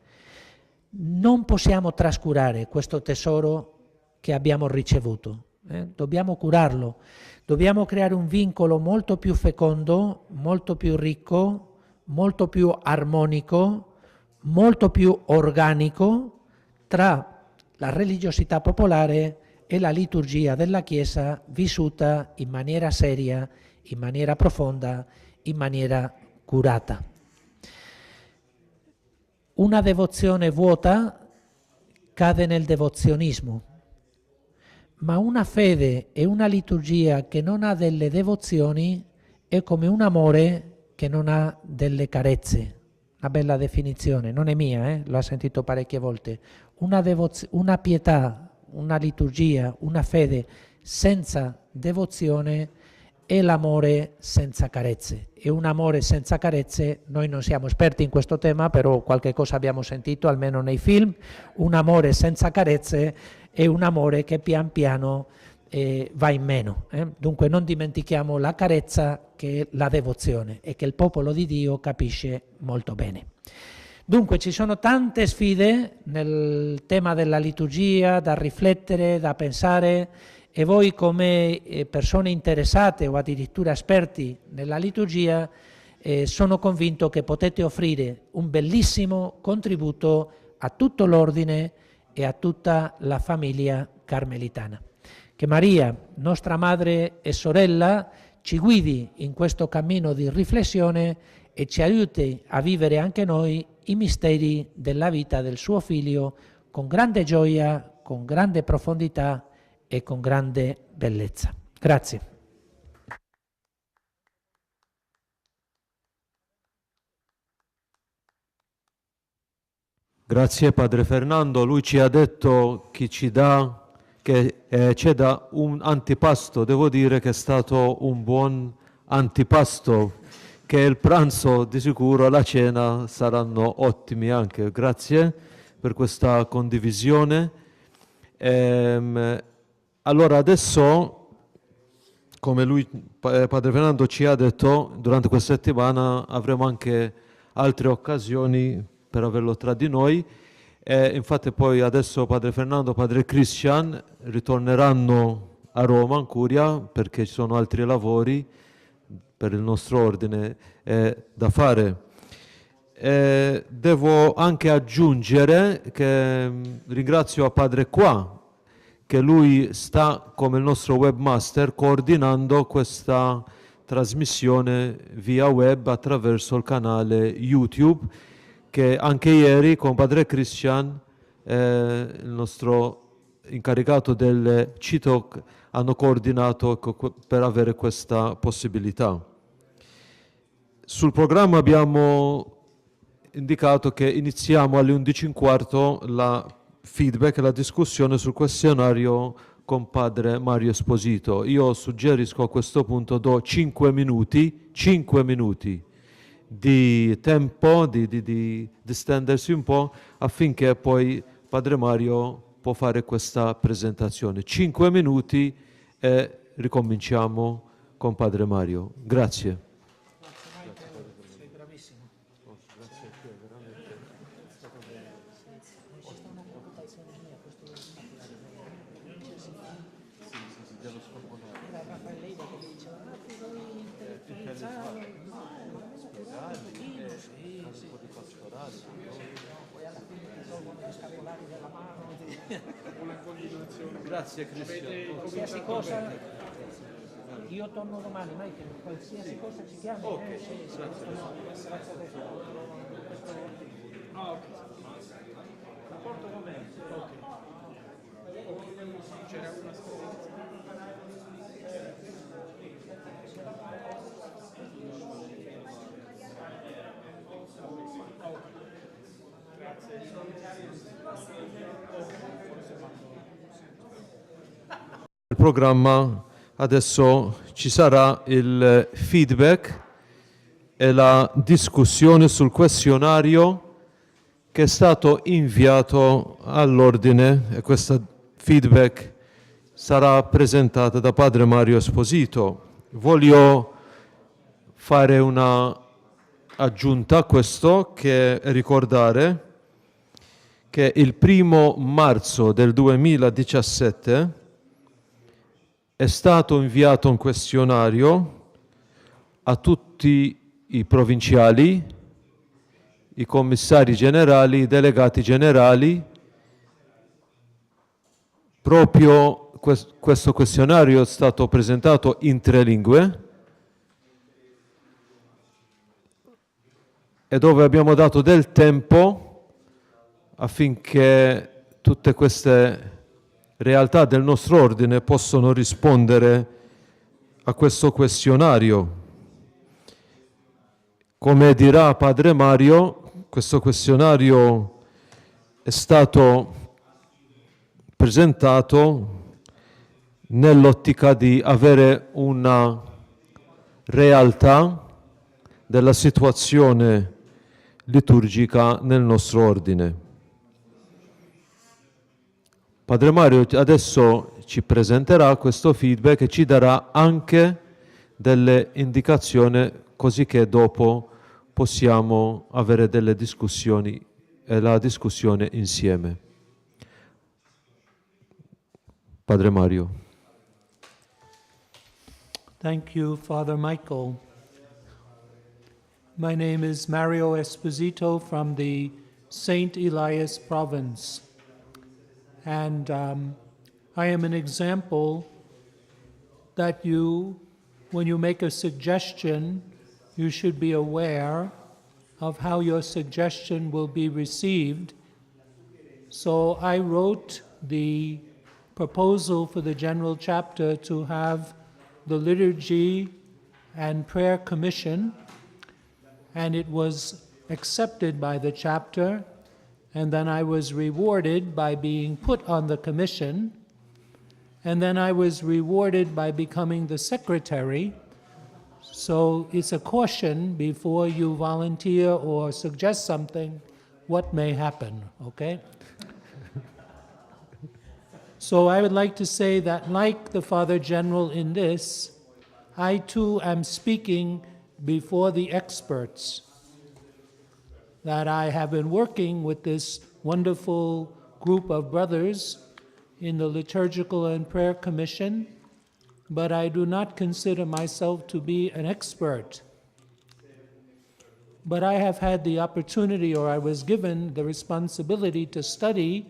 Non possiamo trascurare questo tesoro che abbiamo ricevuto, dobbiamo curarlo, dobbiamo creare un vincolo molto più fecondo, molto più ricco, molto più armonico, molto più organico tra la religiosità popolare e la liturgia della Chiesa vissuta in maniera seria, in maniera profonda, in maniera curata. Una devozione vuota cade nel devozionismo, ma una fede e una liturgia che non ha delle devozioni è come un amore che non ha delle carezze. Una bella definizione, non è mia, l'ho sentito parecchie volte. Una pietà, una liturgia, una fede senza devozione è l'amore senza carezze. E un amore senza carezze, noi non siamo esperti in questo tema, però qualche cosa abbiamo sentito, almeno nei film. Un amore senza carezze è un amore che pian piano va in meno. Dunque non dimentichiamo la carezza che è la devozione e che il popolo di Dio capisce molto bene. Dunque ci sono tante sfide nel tema della liturgia da riflettere, da pensare, e voi come persone interessate o addirittura esperti nella liturgia sono convinto che potete offrire un bellissimo contributo a tutto l'ordine e a tutta la famiglia carmelitana. Che Maria, nostra madre e sorella, ci guidi in questo cammino di riflessione e ci aiuti a vivere anche noi i misteri della vita del suo Figlio con grande gioia, con grande profondità e con grande bellezza. Grazie. Grazie Padre Fernando, lui ci ha detto che ci dà, che c'è da un antipasto, devo dire che è stato un buon antipasto, che il pranzo di sicuro e la cena saranno ottimi anche. Grazie per questa condivisione. Allora adesso, come lui, Padre Fernando ci ha detto, durante questa settimana avremo anche altre occasioni per averlo tra di noi. Infatti poi adesso Padre Fernando e Padre Christian ritorneranno a Roma, in Curia, perché ci sono altri lavori per il nostro ordine da fare. Devo anche aggiungere che ringrazio a Padre Qua, che lui sta come il nostro webmaster coordinando questa trasmissione via web attraverso il canale YouTube, che anche ieri con Padre Christian, il nostro incaricato del CITOC, hanno coordinato per avere questa possibilità. Sul programma abbiamo indicato che iniziamo alle 11:15 la feedback e la discussione sul questionario con Padre Mario Esposito. Io suggerisco a questo punto do 5 minuti di tempo, di stendersi un po', affinché poi Padre Mario può fare questa presentazione. 5 minuti e ricominciamo con Padre Mario. Grazie. Sei bravissimo. Grazie a te, veramente. C'è stata una reputazione mia, questo Sì, dello scorpolato. era Raffaellino che diceva, ma tu vuoi intellettualizzare? No, ma un pochino, sì. Un po' di pastorale. Poi alla fine ti tolgono gli scapolari della mano. Una continuazione. Grazie Cristian. Qualsiasi cosa, io torno domani, Michael, qualsiasi cosa ci chiami. Ok, Sì, grazie. grazie a te. Ah, ok. La porto con me. Ok. C'era una scadenza. Il programma adesso ci sarà il feedback e la discussione sul questionario che è stato inviato all'ordine e questo feedback sarà presentato da Padre Mario Esposito. Voglio fare una aggiunta a questo, che ricordare che il 1 marzo del 2017 è stato inviato un questionario a tutti i provinciali, i commissari generali, i delegati generali. Proprio questo questionario è stato presentato in 3 lingue e dove abbiamo dato del tempo affinché tutte queste realtà del nostro ordine possono rispondere a questo questionario. Come dirà Padre Mario, questo questionario è stato presentato nell'ottica di avere una realtà della situazione liturgica nel nostro ordine. Padre Mario adesso ci presenterà questo feedback e ci darà anche delle indicazioni così che dopo possiamo avere delle discussioni e la discussione insieme. Padre Mario. Thank you, Father Michael. My name is Mario Esposito from the St. Elias province. And I am an example that when you make a suggestion, you should be aware of how your suggestion will be received. So I wrote the proposal for the General Chapter to have the Liturgy and Prayer Commission, and it was accepted by the chapter, and then I was rewarded by being put on the commission, and then I was rewarded by becoming the secretary. So it's a caution before you volunteer or suggest something, what may happen, okay? So I would like to say that, like the Father General in this, I too am speaking before the experts, that I have been working with this wonderful group of brothers in the Liturgical and Prayer Commission, but I do not consider myself to be an expert. But I have had the opportunity, or I was given the responsibility to study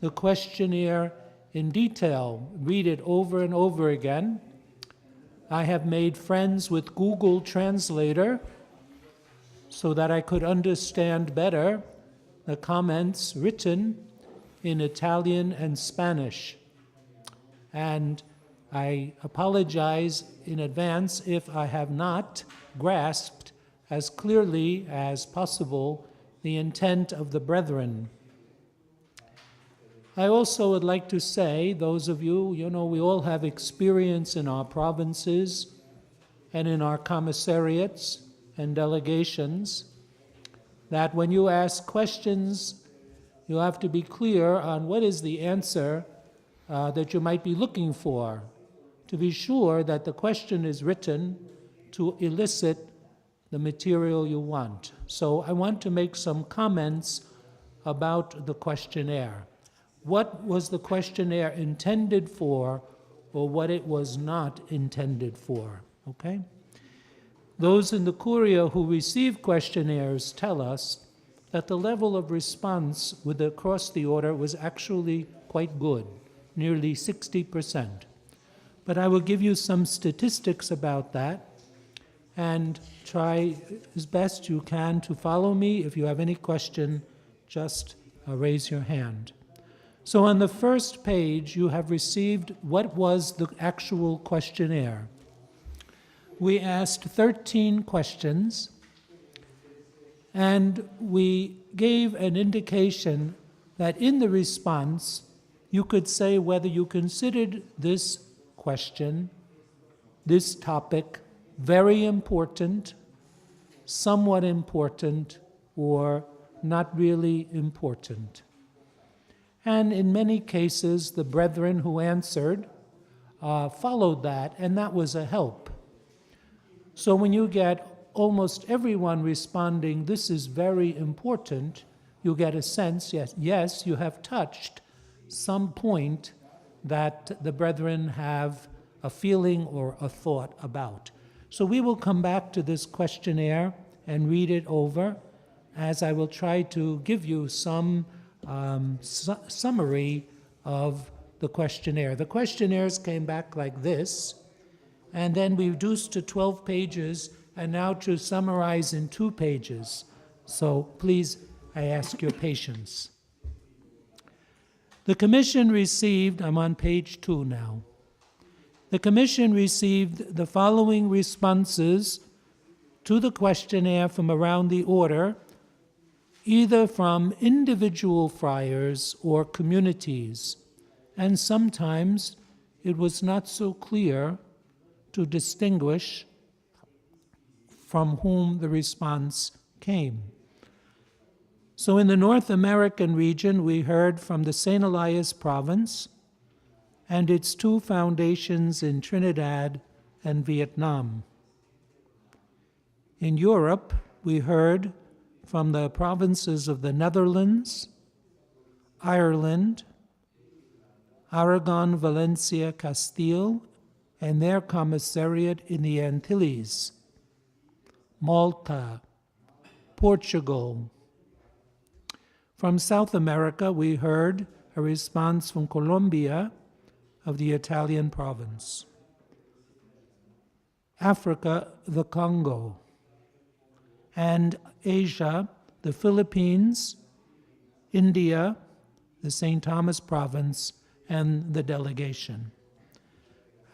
the questionnaire in detail, read it over and over again. I have made friends with Google Translator so that I could understand better the comments written in Italian and Spanish. And I apologize in advance if I have not grasped as clearly as possible the intent of the brethren. I also would like to say, those of you, we all have experience in our provinces and in our commissariats and delegations, that when you ask questions, you have to be clear on what is the answer that you might be looking for. to be sure that the question is written to elicit the material you want. So I want to make some comments about the questionnaire. What was the questionnaire intended for, or what it was not intended for, okay? Those in the Curia who receive questionnaires tell us that the level of response across the order was actually quite good, nearly 60%. But I will give you some statistics about that and try as best you can to follow me. If you have any question, just raise your hand. So on the first page, you have received what was the actual questionnaire. We asked 13 questions, and we gave an indication that in the response, you could say whether you considered this question, this topic, very important, somewhat important, or not really important. And in many cases, the brethren who answered followed that, and that was a help. So when you get almost everyone responding, this is very important, you get a sense, yes, you have touched some point that the brethren have a feeling or a thought about. So we will come back to this questionnaire and read it over, as I will try to give you some summary of the questionnaire. The questionnaires came back like this, and then we reduced to 12 pages, and now to summarize in 2 pages. So please, I ask your patience. The Commission received, I'm on page 2 now. The Commission received the following responses to the questionnaire from around the order, either from individual friars or communities, and sometimes it was not so clear to distinguish from whom the response came. So in the North American region, we heard from the St. Elias province and its 2 foundations in Trinidad and Vietnam. In Europe, we heard from the provinces of the Netherlands, Ireland, Aragon, Valencia, Castile, and their commissariat in the Antilles, Malta, Portugal. From South America, we heard a response from Colombia of the Italian province. Africa, the Congo. And Asia, the Philippines, India, the St. Thomas province, and the delegation.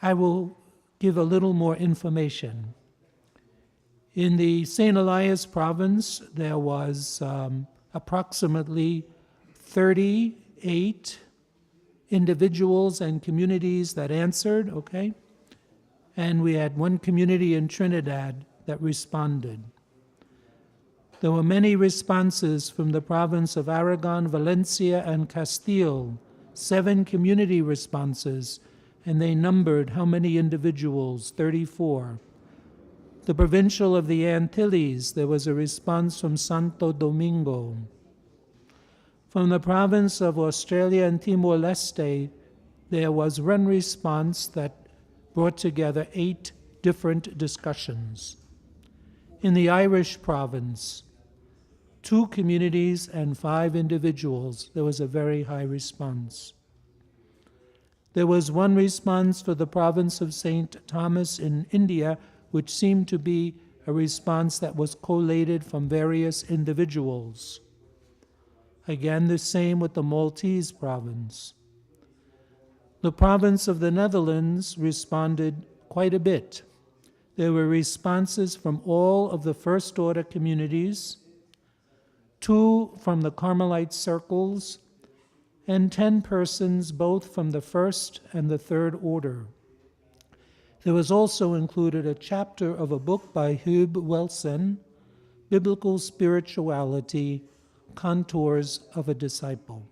I will give a little more information. In the St. Elias province, there was approximately 38 individuals and communities that answered, okay? And we had 1 community in Trinidad that responded. There were many responses from the province of Aragon, Valencia, and Castile, 7 community responses, and they numbered how many individuals? 34. The provincial of the Antilles, there was a response from Santo Domingo. From the province of Australia and Timor-Leste, there was 1 response that brought together 8 different discussions. In the Irish province, 2 communities and 5 individuals, there was a very high response. There was 1 response for the province of St. Thomas in India, which seemed to be a response that was collated from various individuals. Again, the same with the Maltese province. The province of the Netherlands responded quite a bit. There were responses from all of the first order communities, 2 from the Carmelite circles, and 10 persons both from the first and the third order. There was also included a chapter of a book by Hugh Wilson, Biblical Spirituality, Contours of a Disciple.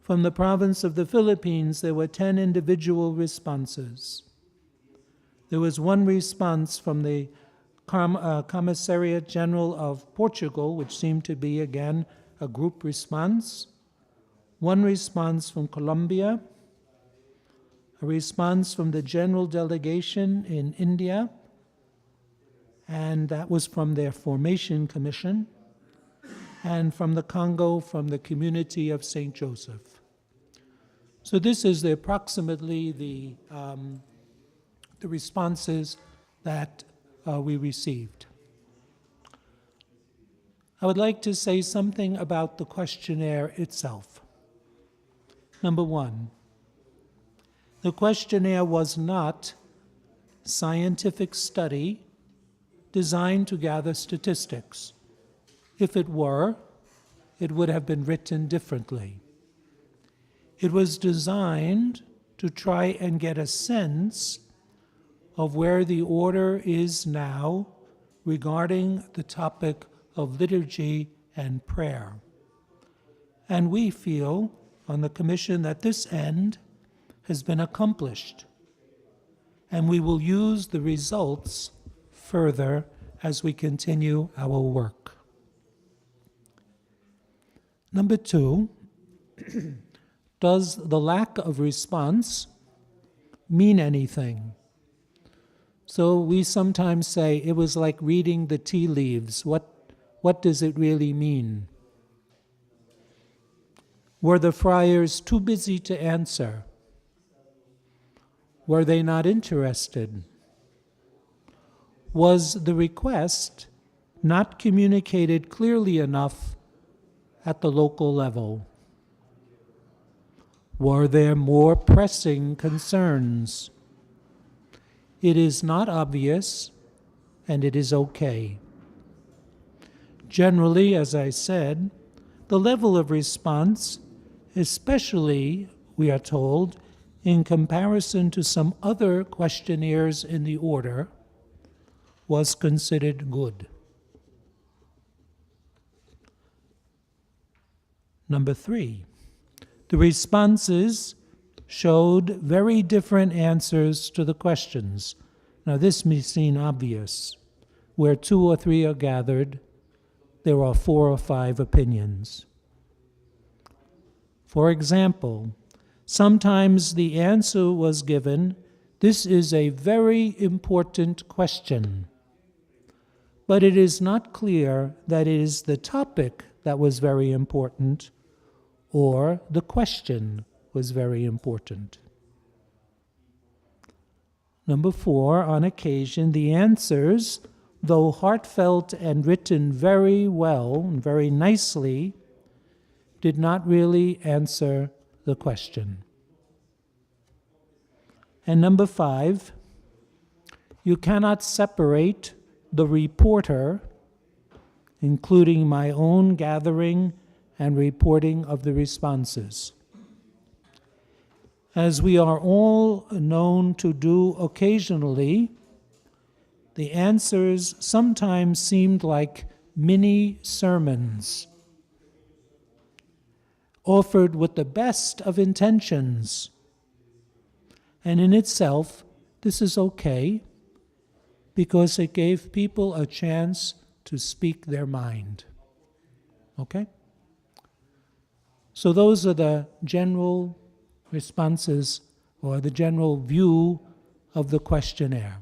From the province of the Philippines, there were 10 individual responses. There was one response from the Commissariat General of Portugal, which seemed to be, again, a group response. One response from Colombia. A response from the General Delegation in India, and that was from their Formation Commission, and from the Congo, from the Community of St. Joseph. So this is approximately the responses that we received. I would like to say something about the questionnaire itself. Number one, the questionnaire was not scientific study designed to gather statistics. If it were, it would have been written differently. It was designed to try and get a sense of where the order is now regarding the topic of liturgy and prayer. And we feel on the Commission that this end has been accomplished, and we will use the results further as we continue our work. Number two, does the lack of response mean anything? So we sometimes say it was like reading the tea leaves. What does it really mean? Were the friars too busy to answer? Were they not interested? Was the request not communicated clearly enough at the local level? Were there more pressing concerns? It is not obvious, and it is okay. Generally, as I said, the level of response, especially, we are told, in comparison to some other questionnaires in the order, was considered good. Number three, the responses showed very different answers to the questions. Now this may seem obvious. Where 2 or 3 are gathered, there are 4 or 5 opinions. For example, sometimes the answer was given, "This is a very important question," but it is not clear that it is the topic that was very important or the question was very important. Number 4, on occasion, the answers, though heartfelt and written very well and very nicely, did not really answer the question. And number 5, you cannot separate the reporter, including my own gathering and reporting of the responses. As we are all known to do occasionally, the answers sometimes seemed like mini sermons, offered with the best of intentions. And in itself, this is okay, because it gave people a chance to speak their mind. Okay? So those are the general responses or the general view of the questionnaire.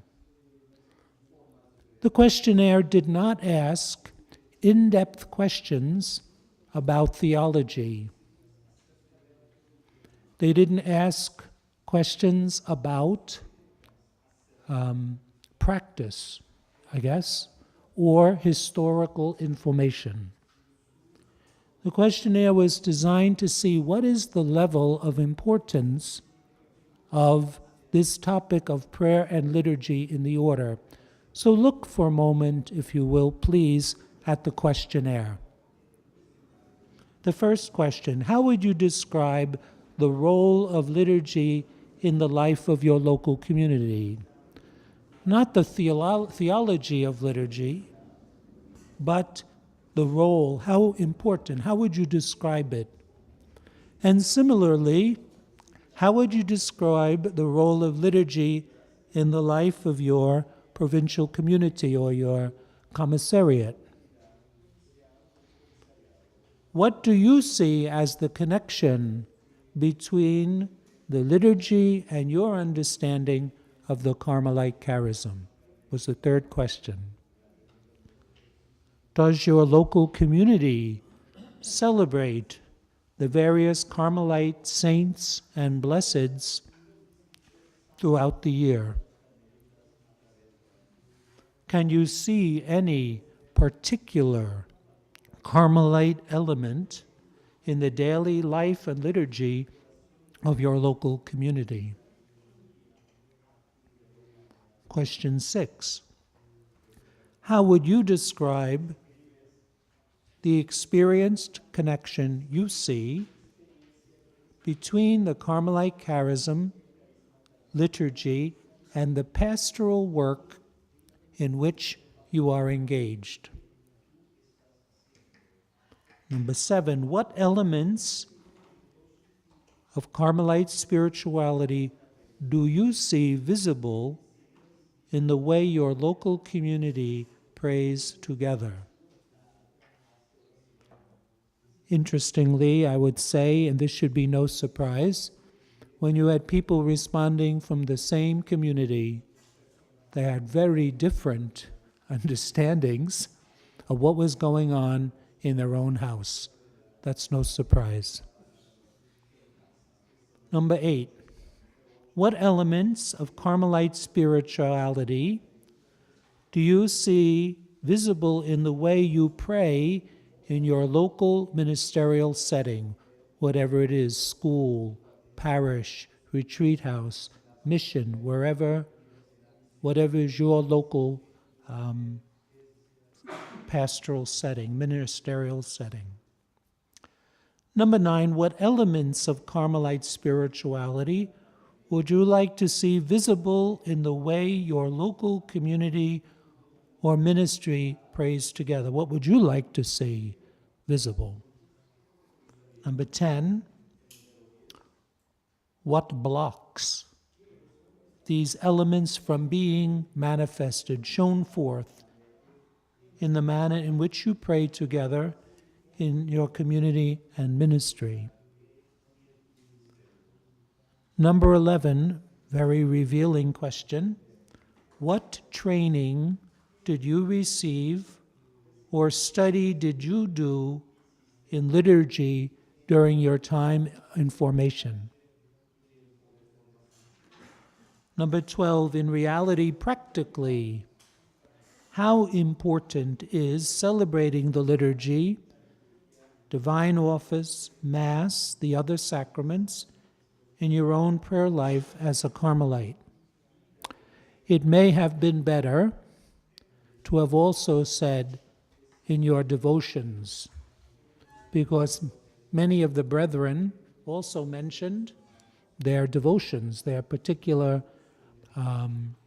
The questionnaire did not ask in-depth questions about theology. They didn't ask questions about practice, I guess, or historical information. The questionnaire was designed to see what is the level of importance of this topic of prayer and liturgy in the order. So look for a moment, if you will, please, at the questionnaire. The first question, how would you describe the role of liturgy in the life of your local community? Not the theology of liturgy, but the role, how important, how would you describe it? And similarly, how would you describe the role of liturgy in the life of your provincial community or your commissariat? What do you see as the connection between the liturgy and your understanding of the Carmelite charism? Was the third question. Does your local community celebrate the various Carmelite saints and blesseds throughout the year? Can you see any particular Carmelite element in the daily life and liturgy of your local community? Question 6. How would you describe the experienced connection you see between the Carmelite charism, liturgy, and the pastoral work in which you are engaged? Number 7, what elements of Carmelite spirituality do you see visible in the way your local community prays together? Interestingly, I would say, and this should be no surprise, when you had people responding from the same community, they had very different understandings of what was going on in their own house. That's no surprise. Number 8, what elements of Carmelite spirituality do you see visible in the way you pray in your local ministerial setting, whatever it is, school, parish, retreat house, mission, whatever is your local pastoral setting, ministerial setting? Number 9, what elements of Carmelite spirituality would you like to see visible in the way your local community or ministry prays together? What would you like to see visible? Number 10, what blocks these elements from being manifested, shown forth in the manner in which you pray together in your community and ministry? Number 11, very revealing question. What training did you receive or study did you do in liturgy during your time in formation? Number 12, in reality, practically, how important is celebrating the liturgy, divine office, Mass, the other sacraments, in your own prayer life as a Carmelite? It may have been better to have also said in your devotions, because many of the brethren also mentioned their devotions, their particular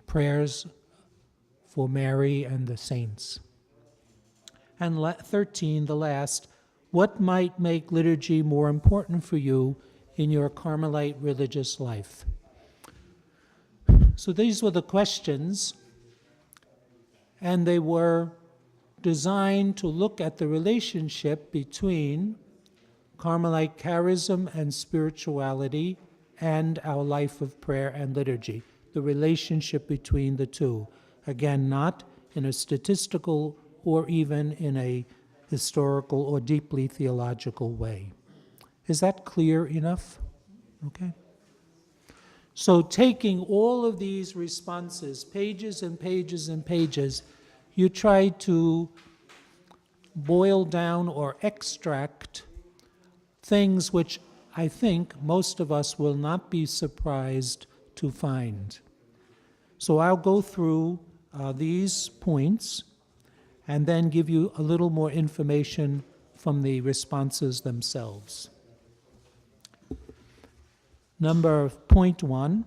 prayers for Mary and the saints. And 13, the last, what might make liturgy more important for you in your Carmelite religious life? So these were the questions, and they were designed to look at the relationship between Carmelite charism and spirituality and our life of prayer and liturgy, the relationship between the two. Again, not in a statistical or even in a historical or deeply theological way. Is that clear enough? Okay. So taking all of these responses, pages and pages and pages, you try to boil down or extract things which I think most of us will not be surprised to find. So I'll go through these points and then give you a little more information from the responses themselves. Point 1,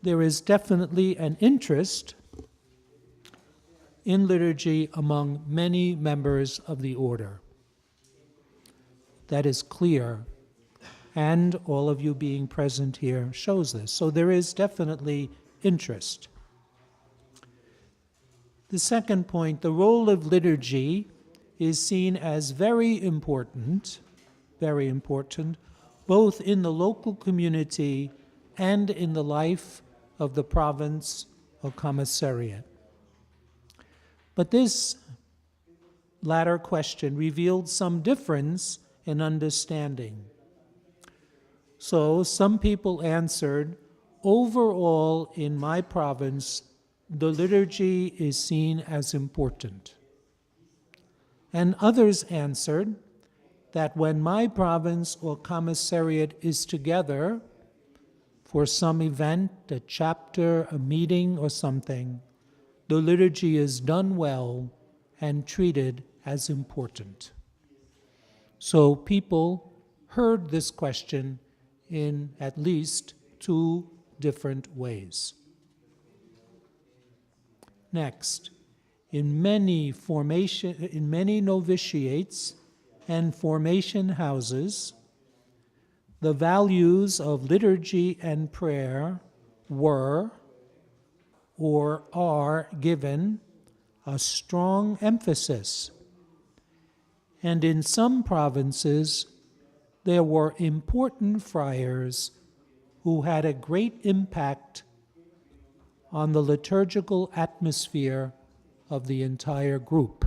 there is definitely an interest in liturgy among many members of the order. That is clear and all of you being present here shows this. So there is definitely interest. The second point, the role of liturgy is seen as very important, both in the local community and in the life of the province or commissariat. But this latter question revealed some difference in understanding. So some people answered, overall in my province, the liturgy is seen as important. And others answered that when my province or commissariat is together for some event, a chapter, a meeting, or something, the liturgy is done well and treated as important. So people heard this question in at least two different ways. Next, in many novitiates and formation houses, the values of liturgy and prayer were or are given a strong emphasis. And in some provinces, there were important friars who had a great impact on the liturgical atmosphere of the entire group.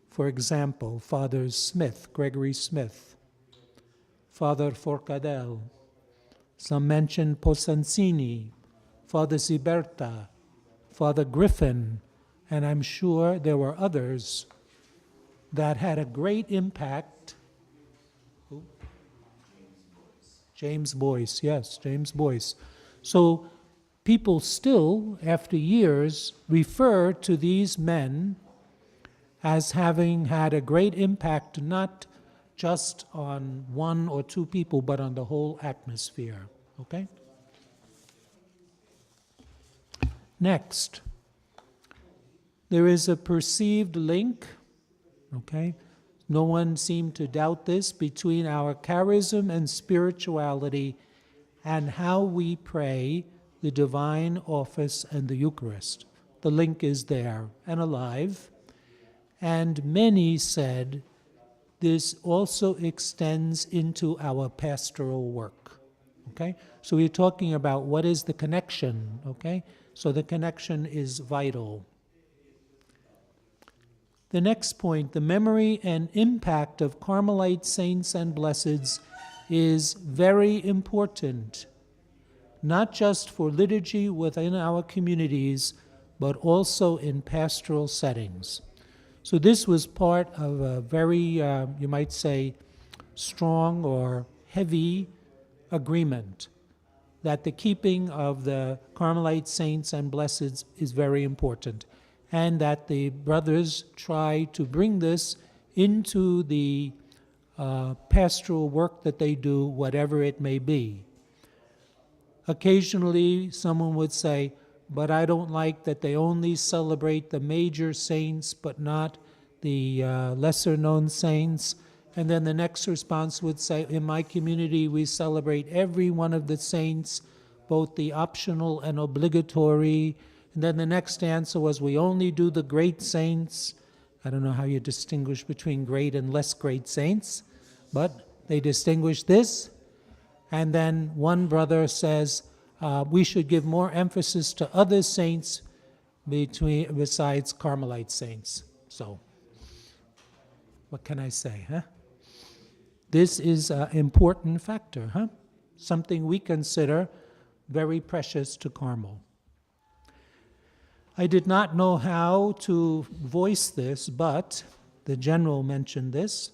For example, Father Smith, Gregory Smith, Father Forcadell, some mentioned Posancini, Father Ziberta, Father Griffin, and I'm sure there were others that had a great impact. Who? James Boyce, yes, James Boyce. So people still, after years, refer to these men as having had a great impact, not just on one or two people, but on the whole atmosphere. Okay? Next, there is a perceived link, okay? No one seemed to doubt this, between our charism and spirituality and how we pray the divine office and the Eucharist. The link is there and alive. And many said this also extends into our pastoral work. Okay? So we're talking about what is the connection, okay? So the connection is vital. The next point, the memory and impact of Carmelite saints and blesseds is very important, not just for liturgy within our communities, but also in pastoral settings. So this was part of a very, you might say, strong or heavy agreement that the keeping of the Carmelite saints and blesseds is very important, and that the brothers try to bring this into the pastoral work that they do, whatever it may be. Occasionally, someone would say, but I don't like that they only celebrate the major saints, but not the lesser-known saints. And then the next response would say, in my community, we celebrate every one of the saints, both the optional and obligatory. And then the next answer was, we only do the great saints. I don't know how you distinguish between great and less great saints, but they distinguish this. And then one brother says, we should give more emphasis to other saints besides Carmelite saints. So, what can I say, huh? This is an important factor, huh? Something we consider very precious to Carmel. I did not know how to voice this, but the general mentioned this.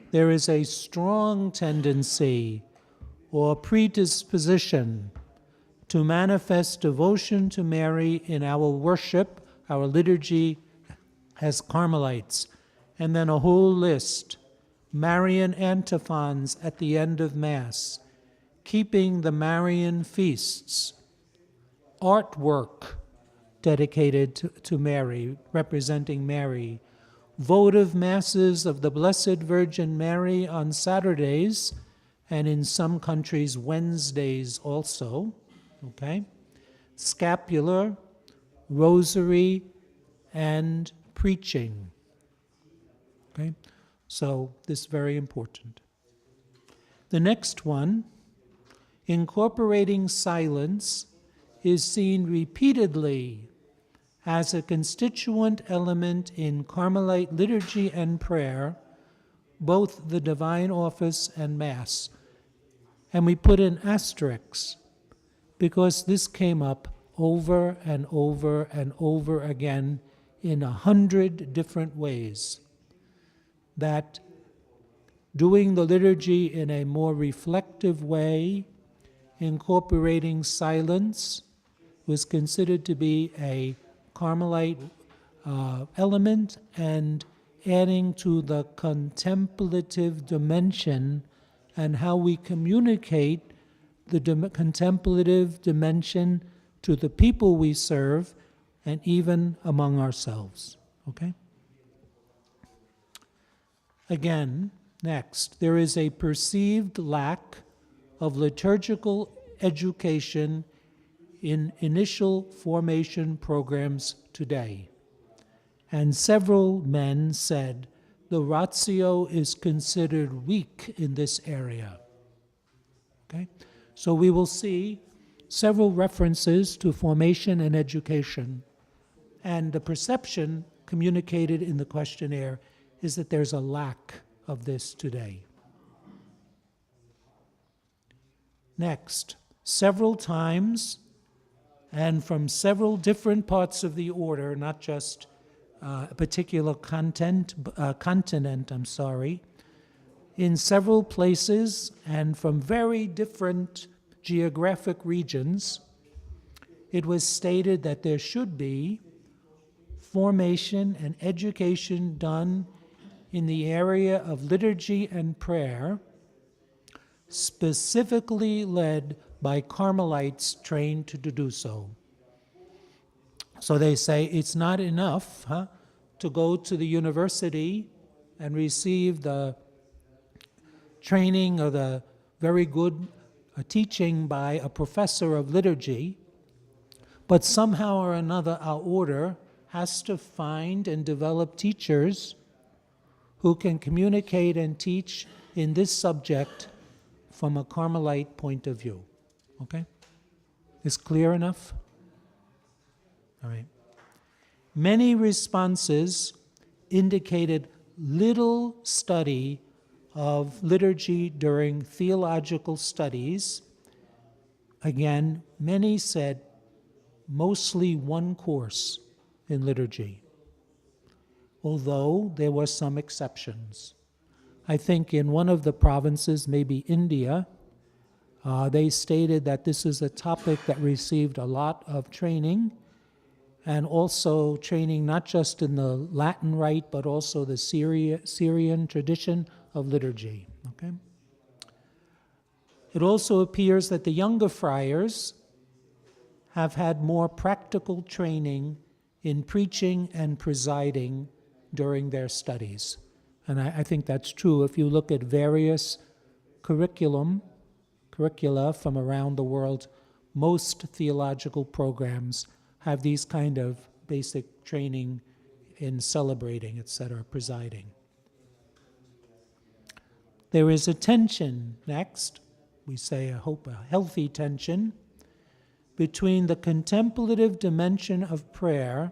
There is a strong tendency or predisposition to manifest devotion to Mary in our worship, our liturgy as Carmelites, and then a whole list, Marian antiphons at the end of Mass, keeping the Marian feasts, artwork dedicated to Mary, representing Mary, votive Masses of the Blessed Virgin Mary on Saturdays, and in some countries Wednesdays also, okay? Scapular, rosary, and preaching, okay? So this is very important. The next one, incorporating silence, is seen repeatedly as a constituent element in Carmelite liturgy and prayer, both the divine office and Mass. And we put in asterisks because this came up over and over and over again in 100 different ways. That doing the liturgy in a more reflective way, incorporating silence, was considered to be a Carmelite element, and adding to the contemplative dimension and how we communicate the contemplative dimension to the people we serve and even among ourselves. Okay? Again, next, there is a perceived lack of liturgical education in initial formation programs today. And several men said the ratio is considered weak in this area. Okay? So we will see several references to formation and education. And the perception communicated in the questionnaire is that there's a lack of this today. Next, several times and from several different parts of the order, not just a particular continent, in several places and from very different geographic regions, it was stated that there should be formation and education done in the area of liturgy and prayer, specifically led by Carmelites trained to do so. So they say it's not enough to go to the university and receive the training or the very good teaching by a professor of liturgy, but somehow or another our order has to find and develop teachers who can communicate and teach in this subject from a Carmelite point of view. Okay? Is clear enough? All right. Many responses indicated little study of liturgy during theological studies. Again, many said mostly one course in liturgy, although there were some exceptions. I think in one of the provinces, maybe India, they stated that this is a topic that received a lot of training, and also training not just in the Latin rite, but also the Syrian tradition of liturgy. Okay? It also appears that the younger friars have had more practical training in preaching and presiding during their studies. And I think that's true. If you look at various curricula from around the world, most theological programs have these kind of basic training in celebrating, etc., presiding. There is a tension, next, we say, I hope, a healthy tension, between the contemplative dimension of prayer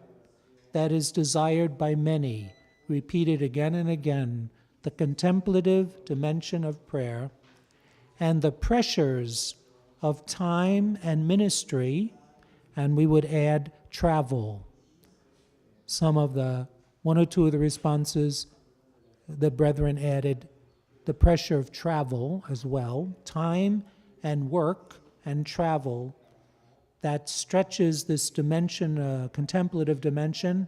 that is desired by many, repeated again and again, the contemplative dimension of prayer, and the pressures of time and ministry, and we would add travel. One or two of the responses, the brethren added the pressure of travel as well, time and work and travel that stretches this dimension, contemplative dimension,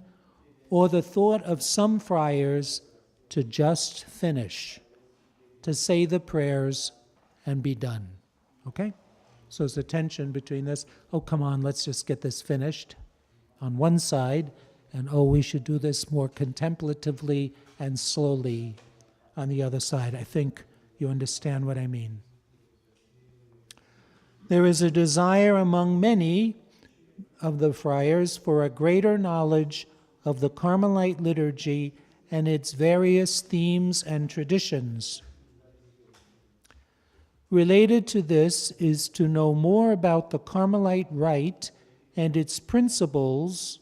or the thought of some friars to just finish, to say the prayers and be done. Okay? So there's a tension between this, oh, come on, let's just get this finished on one side, and oh, we should do this more contemplatively and slowly on the other side. I think you understand what I mean. There is a desire among many of the friars for a greater knowledge of the Carmelite liturgy and its various themes and traditions. Related to this is to know more about the Carmelite rite and its principles,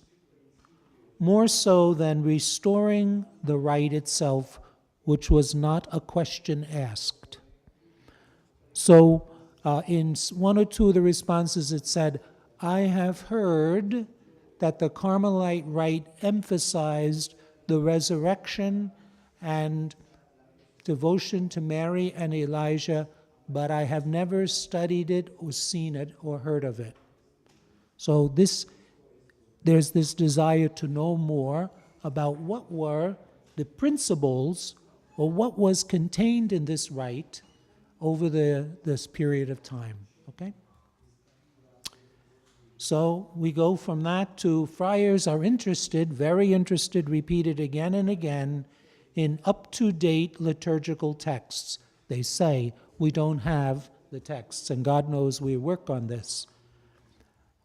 more so than restoring the rite itself, which was not a question asked. So in one or two of the responses it said, I have heard that the Carmelite rite emphasized the resurrection and devotion to Mary and Elijah, but I have never studied it or seen it or heard of it. So there's this desire to know more about what were the principles or what was contained in this rite over this period of time. Okay? So we go from that to friars are interested, very interested, repeated again and again, in up-to-date liturgical texts. They say, we don't have the texts, and God knows we work on this.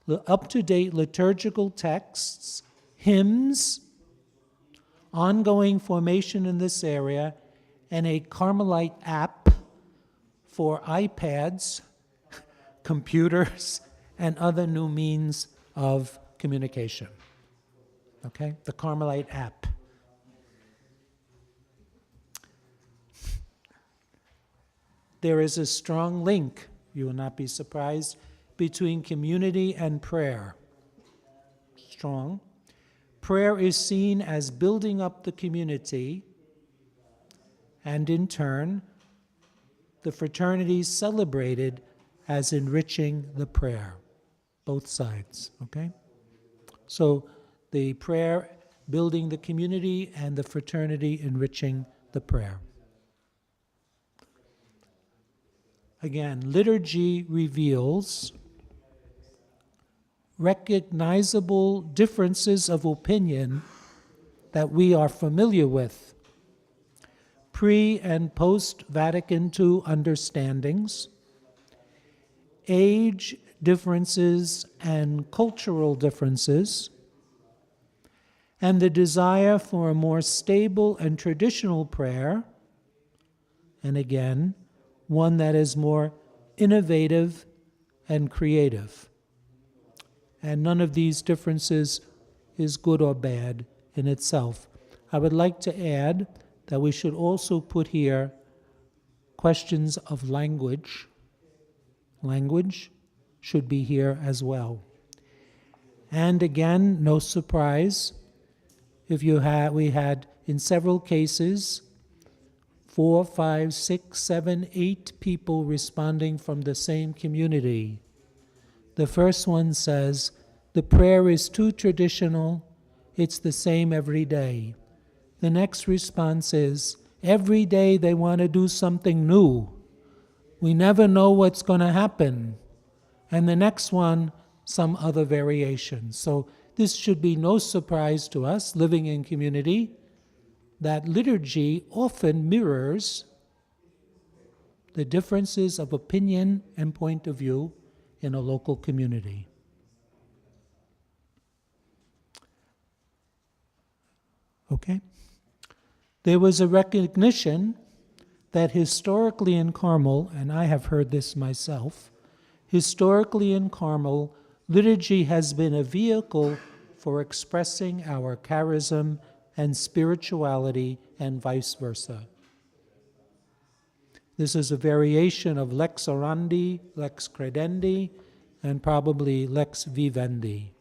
The up-to-date liturgical texts, hymns, ongoing formation in this area, and a Carmelite app for iPads, computers, and other new means of communication. Okay? The Carmelite app. There is a strong link, you will not be surprised, between community and prayer. Strong. Prayer is seen as building up the community, and in turn, the fraternities celebrated as enriching the prayer. Both sides, okay? So the prayer building the community and the fraternity enriching the prayer. Again, liturgy reveals recognizable differences of opinion that we are familiar with. Pre- and post-Vatican II understandings, age differences and cultural differences, and the desire for a more stable and traditional prayer, and again, one that is more innovative and creative. And none of these differences is good or bad in itself. I would like to add that we should also put here questions of language. Language should be here as well. And again, no surprise, we had in several cases 4, 5, 6, 7, 8 people responding from the same community. The first one says, the prayer is too traditional, it's the same every day. The next response is, every day they want to do something new. We never know what's going to happen. And the next one, some other variation. So this should be no surprise to us living in community that liturgy often mirrors the differences of opinion and point of view in a local community. Okay? There was a recognition that historically in Carmel, and I have heard this myself, historically in Carmel, liturgy has been a vehicle for expressing our charism and spirituality and vice versa. This is a variation of lex orandi, lex credendi, and probably lex vivendi.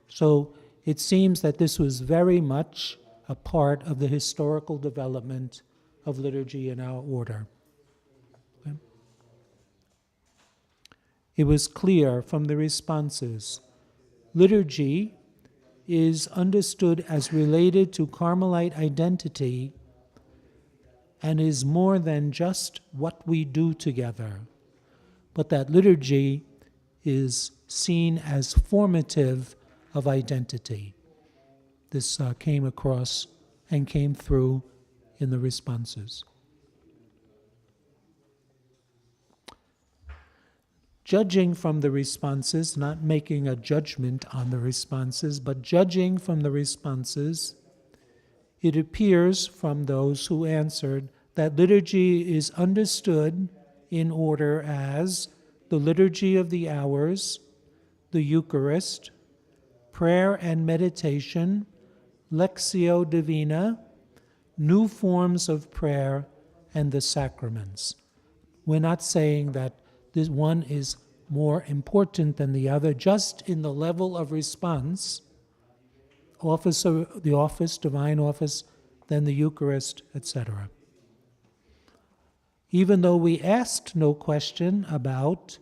So it seems that this was very much a part of the historical development of liturgy in our order. Okay? It was clear from the responses. Liturgy is understood as related to Carmelite identity and is more than just what we do together, but that liturgy is seen as formative of identity. This came across and came through in the responses. judging from the responses, not making a judgment on the responses, but judging from the responses, it appears from those who answered that liturgy is understood in order as the liturgy of the hours, the Eucharist, prayer and meditation, Lectio Divina, new forms of prayer, and the sacraments. We're not saying that this one is more important than the other, just in the level of response, the office, divine office, then the Eucharist, etc. Even though we asked no question about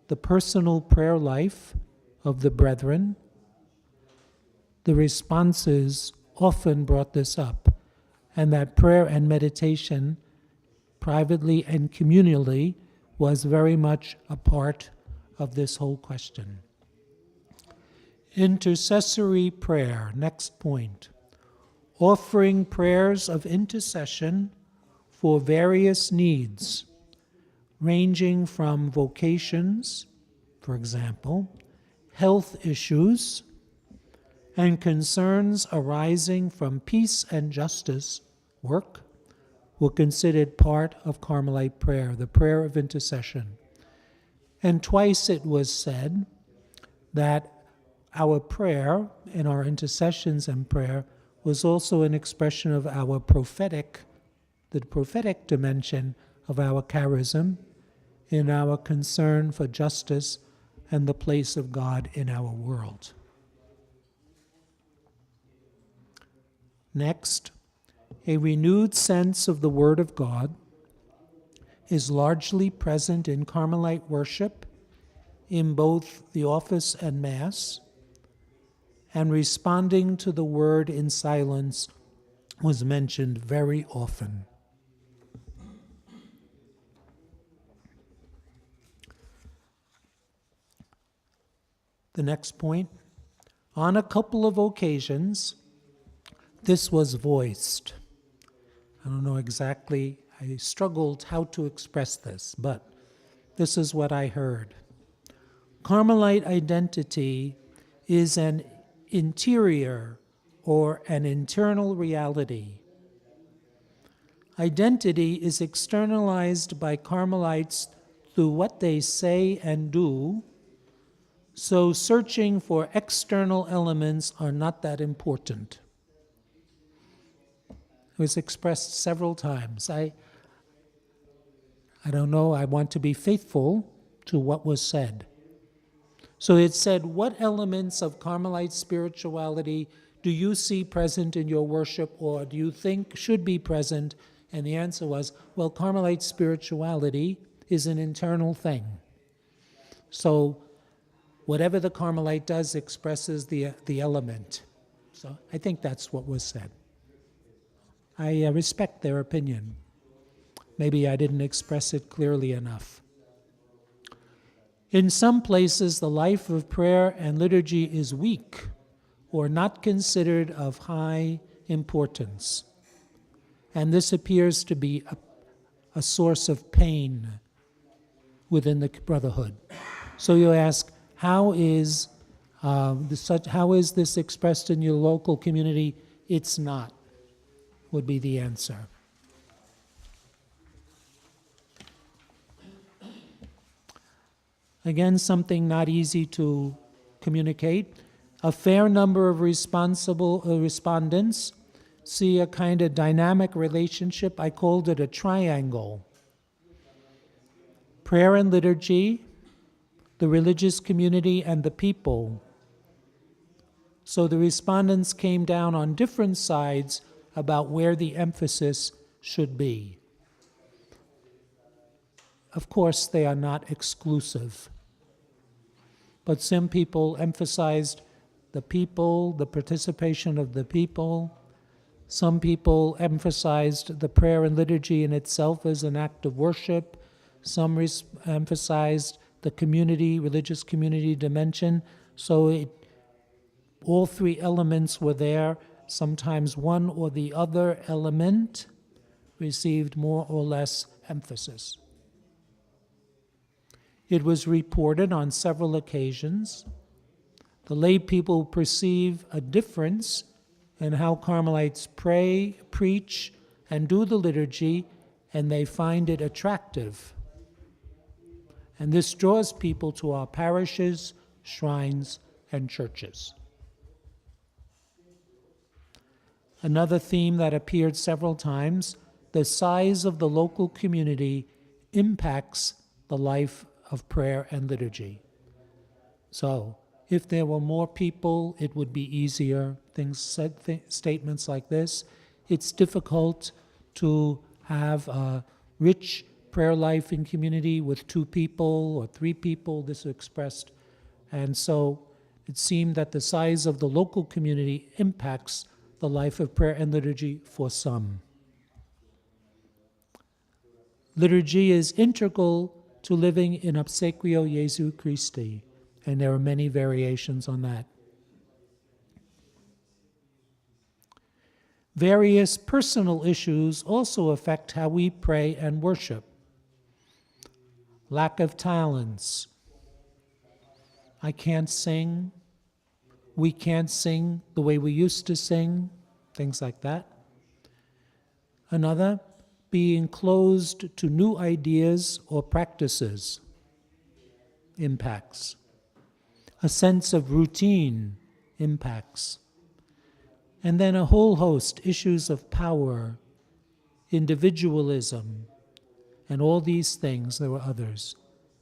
the personal prayer life of the brethren, the responses often brought this up, and that prayer and meditation, privately and communally, was very much a part of this whole question. Intercessory prayer, next point. Offering prayers of intercession for various needs, ranging from vocations, for example, health issues, and concerns arising from peace and justice work, were considered part of Carmelite prayer, the prayer of intercession. And twice it was said that our prayer and our intercessions and prayer was also an expression of our the prophetic dimension of our charism in our concern for justice and the place of God in our world. Next, a renewed sense of the Word of God is largely present in Carmelite worship, in both the office and Mass, and responding to the Word in silence was mentioned very often. The next point, on a couple of occasions, this was voiced. I don't know exactly, I struggled how to express this, but this is what I heard. Carmelite identity is an interior or an internal reality. Identity is externalized by Carmelites through what they say and do, so searching for external elements are not that important. It was expressed several times. I don't know, I want to be faithful to what was said. So it said, what elements of Carmelite spirituality do you see present in your worship, or do you think should be present? And the answer was, well, Carmelite spirituality is an internal thing. So whatever the Carmelite does expresses the element. So I think that's what was said. I respect their opinion. Maybe I didn't express it clearly enough. In some places, the life of prayer and liturgy is weak or not considered of high importance. And this appears to be a source of pain within the brotherhood. So you ask, how is this expressed in your local community? It's not, would be the answer. Again, something not easy to communicate. A fair number of respondents see a kind of dynamic relationship. I called it a triangle. Prayer and liturgy, the religious community, and the people. So the respondents came down on different sides about where the emphasis should be. Of course, they are not exclusive. But some people emphasized the people, the participation of the people. Some people emphasized the prayer and liturgy in itself as an act of worship. Some emphasized the community, religious community dimension. So all three elements were there. Sometimes one or the other element received more or less emphasis. It was reported on several occasions. The lay people perceive a difference in how Carmelites pray, preach, and do the liturgy, and they find it attractive. And this draws people to our parishes, shrines, and churches. Another theme that appeared several times, the size of the local community impacts the life of prayer and liturgy. So, if there were more people, it would be easier. Statements like this. It's difficult to have a rich prayer life in community with 2 people or 3 people, this is expressed. And so it seemed that the size of the local community impacts the life of prayer and liturgy for some. Liturgy is integral to living in obsequio Jesu Christi, and there are many variations on that. Various personal issues also affect how we pray and worship. Lack of talents. I can't sing. We can't sing the way we used to sing, things like that. Another, being closed to new ideas or practices impacts. A sense of routine impacts. And then a whole host, issues of power, individualism, and all these things, there were others,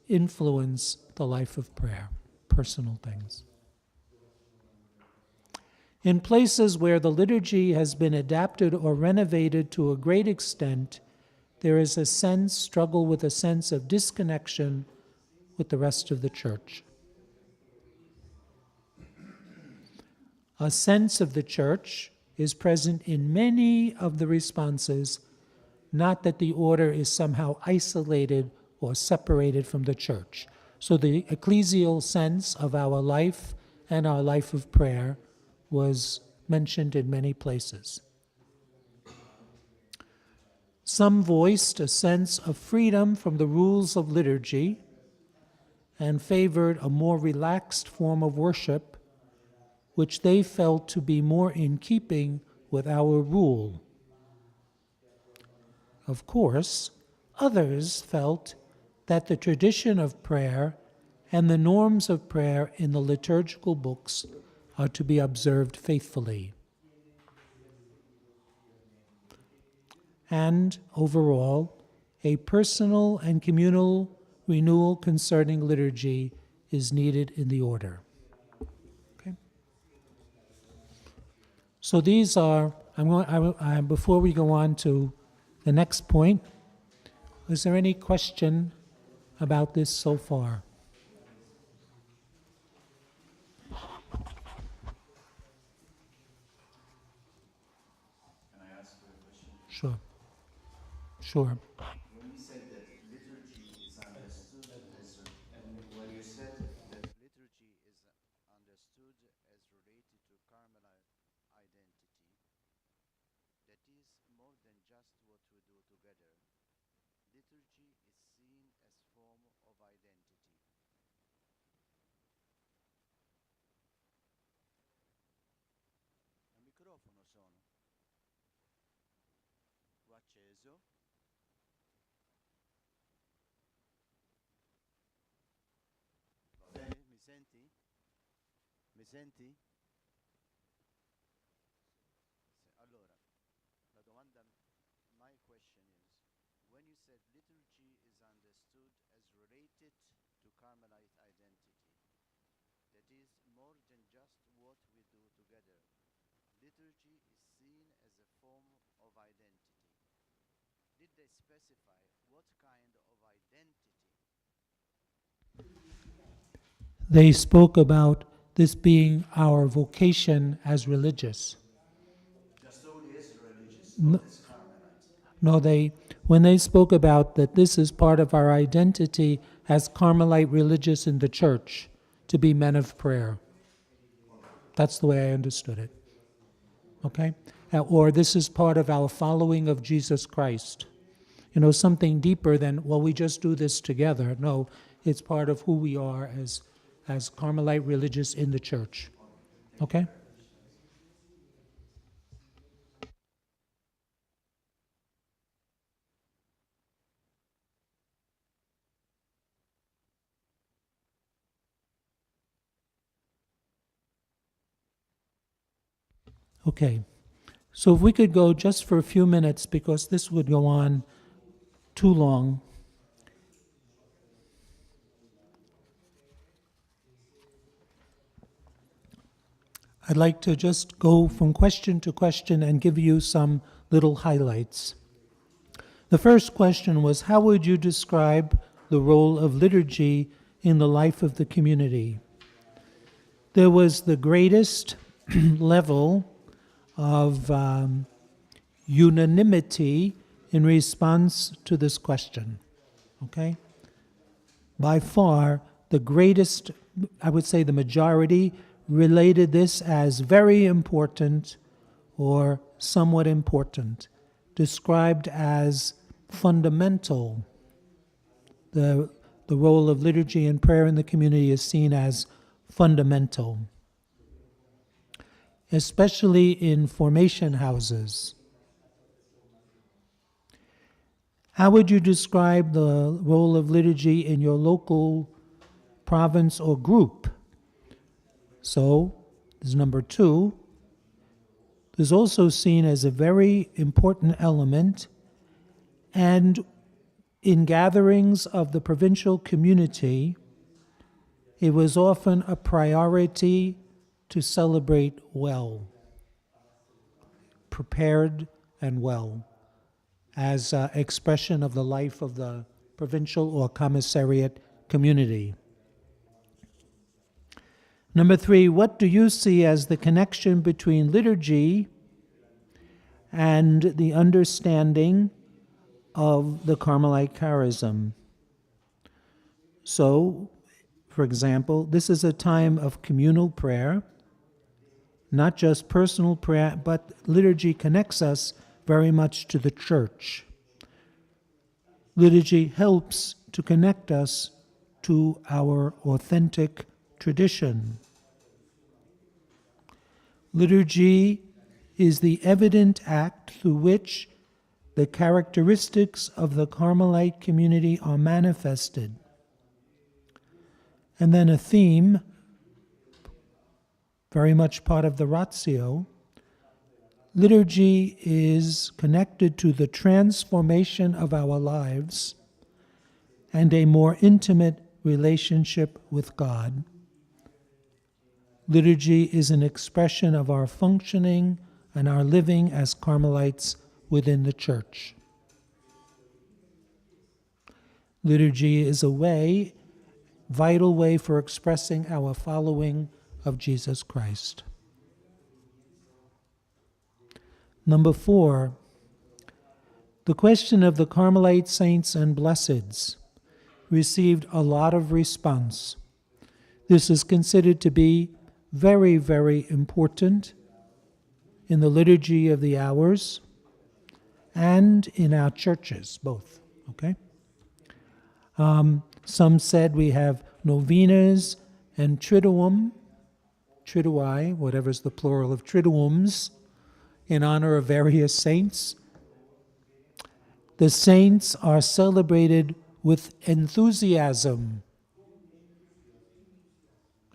influence the life of prayer, personal things. In places where the liturgy has been adapted or renovated to a great extent, there is a struggle with a sense of disconnection with the rest of the church. A sense of the church is present in many of the responses, not that the order is somehow isolated or separated from the church. So the ecclesial sense of our life and our life of prayer was mentioned in many places. Some voiced a sense of freedom from the rules of liturgy and favored a more relaxed form of worship, which they felt to be more in keeping with our rule. Of course, others felt that the tradition of prayer and the norms of prayer in the liturgical books are to be observed faithfully. And overall, a personal and communal renewal concerning liturgy is needed in the order. Okay? So these are, before we go on to the next point, is there any question about this so far? Sure. Sure. When you said that liturgy is understood when you said that liturgy is understood as related to Carmelite identity, that is more than just what we do together. Liturgy is seen as form of identity. Il microfono sono. Ho acceso. Mi senti? Mi senti? Allora, la domanda, my question is, when you said liturgy is understood as related to Carmelite identity, that is more than just what we do together. Liturgy is seen as a form of identity. Did they specify what kind of identity? They spoke about this being our vocation as religious. Just only as religious, not as Carmelite. No, when they spoke about that this is part of our identity as Carmelite religious in the church, to be men of prayer. That's the way I understood it. Okay? Or this is part of our following of Jesus Christ. something deeper than, well, we just do this together. No, it's part of who we are as Carmelite religious in the church. Okay? Okay, so if we could go just for a few minutes, because this would go on too long. I'd like to just go from question to question and give you some little highlights. The first question was, how would you describe the role of liturgy in the life of the community? There was the greatest level of unanimity in response to this question, okay? By far, the greatest, I would say the majority, related this as very important or somewhat important, described as fundamental. The role of liturgy and prayer in the community is seen as fundamental, especially in formation houses. How would you describe the role of liturgy in your local province or group? So, this is number 2. This is also seen as a very important element, and in gatherings of the provincial community, it was often a priority to celebrate well, prepared and well, as an expression of the life of the provincial or commissariat community. Number 3, what do you see as the connection between liturgy and the understanding of the Carmelite charism? So, for example, this is a time of communal prayer, not just personal prayer, but liturgy connects us very much to the church. Liturgy helps to connect us to our authentic tradition. Liturgy is the evident act through which the characteristics of the Carmelite community are manifested. And then a theme, very much part of the ratio, liturgy is connected to the transformation of our lives and a more intimate relationship with God. Liturgy is an expression of our functioning and our living as Carmelites within the church. Liturgy is a vital way for expressing our following of Jesus Christ. Number 4, the question of the Carmelite saints and blesseds received a lot of response. This is considered to be very, very important in the liturgy of the hours and in our churches, both, okay? Some said we have novenas and triduum, tridui, whatever's the plural of triduums, in honor of various saints. The saints are celebrated with enthusiasm.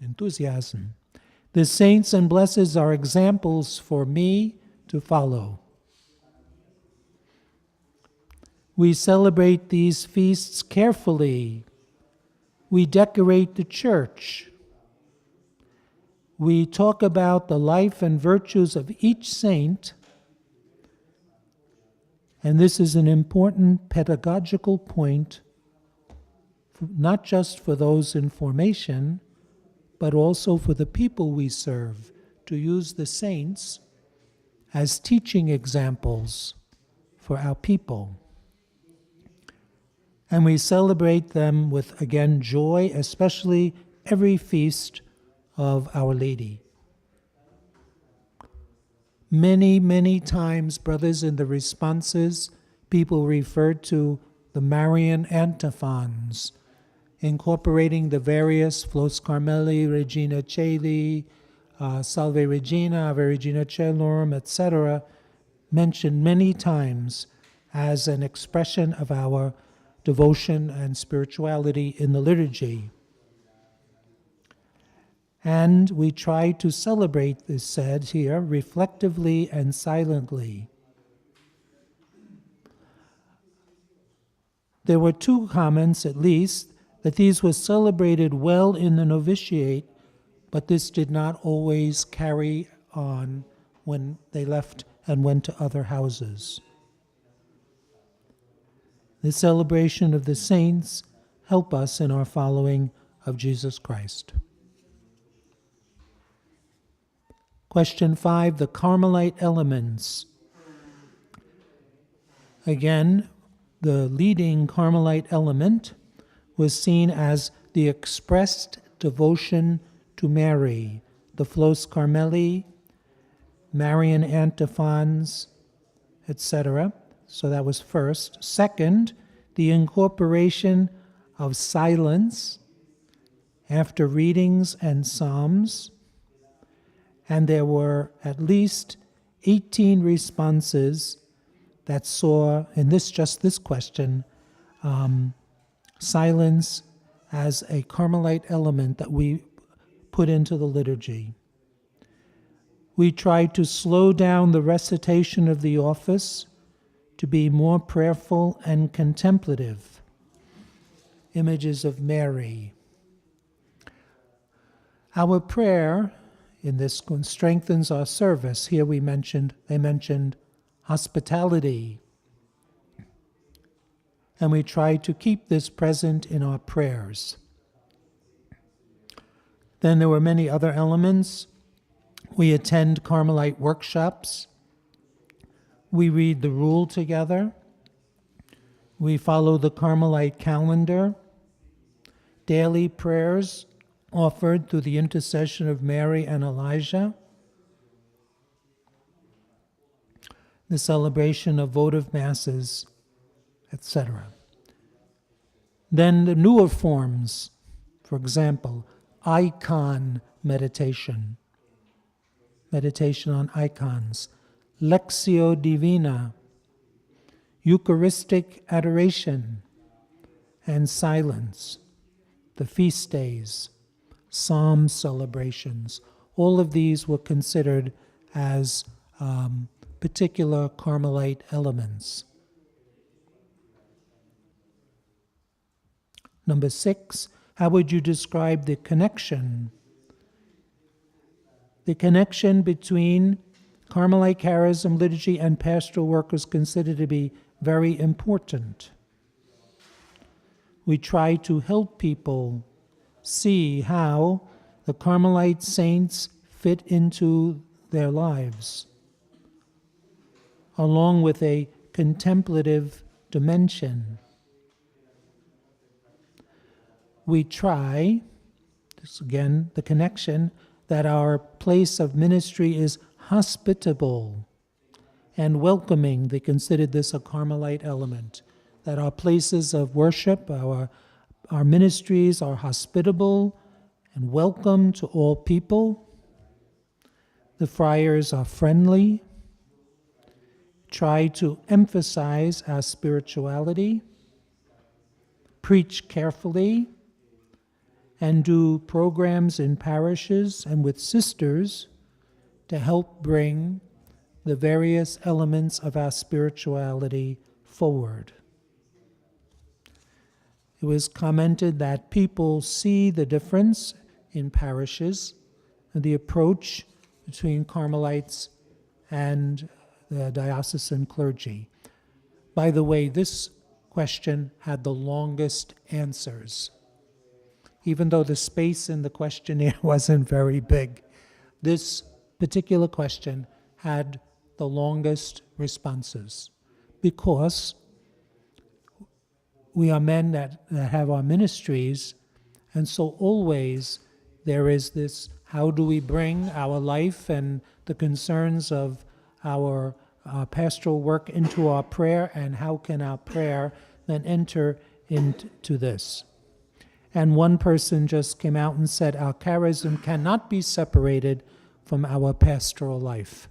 Enthusiasm. The saints and blesseds are examples for me to follow. We celebrate these feasts carefully. We decorate the church. We talk about the life and virtues of each saint, and this is an important pedagogical point, not just for those in formation, but also for the people we serve, to use the saints as teaching examples for our people. And we celebrate them with, again, joy, especially every feast of Our Lady. Many, many times, brothers, in the responses, people referred to the Marian antiphons, incorporating the various Flos Carmeli, Regina Caeli, Salve Regina, Ave Regina Caelorum, etc., mentioned many times as an expression of our devotion and spirituality in the liturgy. And we try to celebrate this said here reflectively and silently. There were two comments, at least, that these were celebrated well in the novitiate, but this did not always carry on when they left and went to other houses. The celebration of the saints help us in our following of Jesus Christ. Question 5, the Carmelite elements. Again, the leading Carmelite element was seen as the expressed devotion to Mary, the Flos Carmeli, Marian antiphons, etc. So that was first. Second, the incorporation of silence after readings and psalms. And there were at least 18 responses that saw, in just this question, silence as a Carmelite element that we put into the liturgy. We tried to slow down the recitation of the office to be more prayerful and contemplative. Images of Mary. Our prayer in this strengthens our service. Here they mentioned hospitality. And we try to keep this present in our prayers. Then there were many other elements. We attend Carmelite workshops. We read the rule together. We follow the Carmelite calendar. Daily prayers offered through the intercession of Mary and Elijah. The celebration of votive masses, etc. Then the newer forms, for example, icon meditation, meditation on icons, Lectio Divina, Eucharistic adoration, and silence, the feast days, psalm celebrations. All of these were considered as particular Carmelite elements. Number 6, how would you describe the connection? The connection between Carmelite charism, liturgy, and pastoral work is considered to be very important. We try to help people see how the Carmelite saints fit into their lives, along with a contemplative dimension. We try, this again, the connection, that our place of ministry is hospitable and welcoming. They considered this a Carmelite element, that our places of worship, our ministries are hospitable and welcome to all people. The friars are friendly, try to emphasize our spirituality, preach carefully, and do programs in parishes and with sisters to help bring the various elements of our spirituality forward. It was commented that people see the difference in parishes and the approach between Carmelites and the diocesan clergy. By the way, this question had the longest answers. Even though the space in the questionnaire wasn't very big, this particular question had the longest responses, because we are men that have our ministries, and so always there is this, how do we bring our life and the concerns of our pastoral work into our prayer, and how can our prayer then enter into this? And one person just came out and said, our charism cannot be separated from our pastoral life.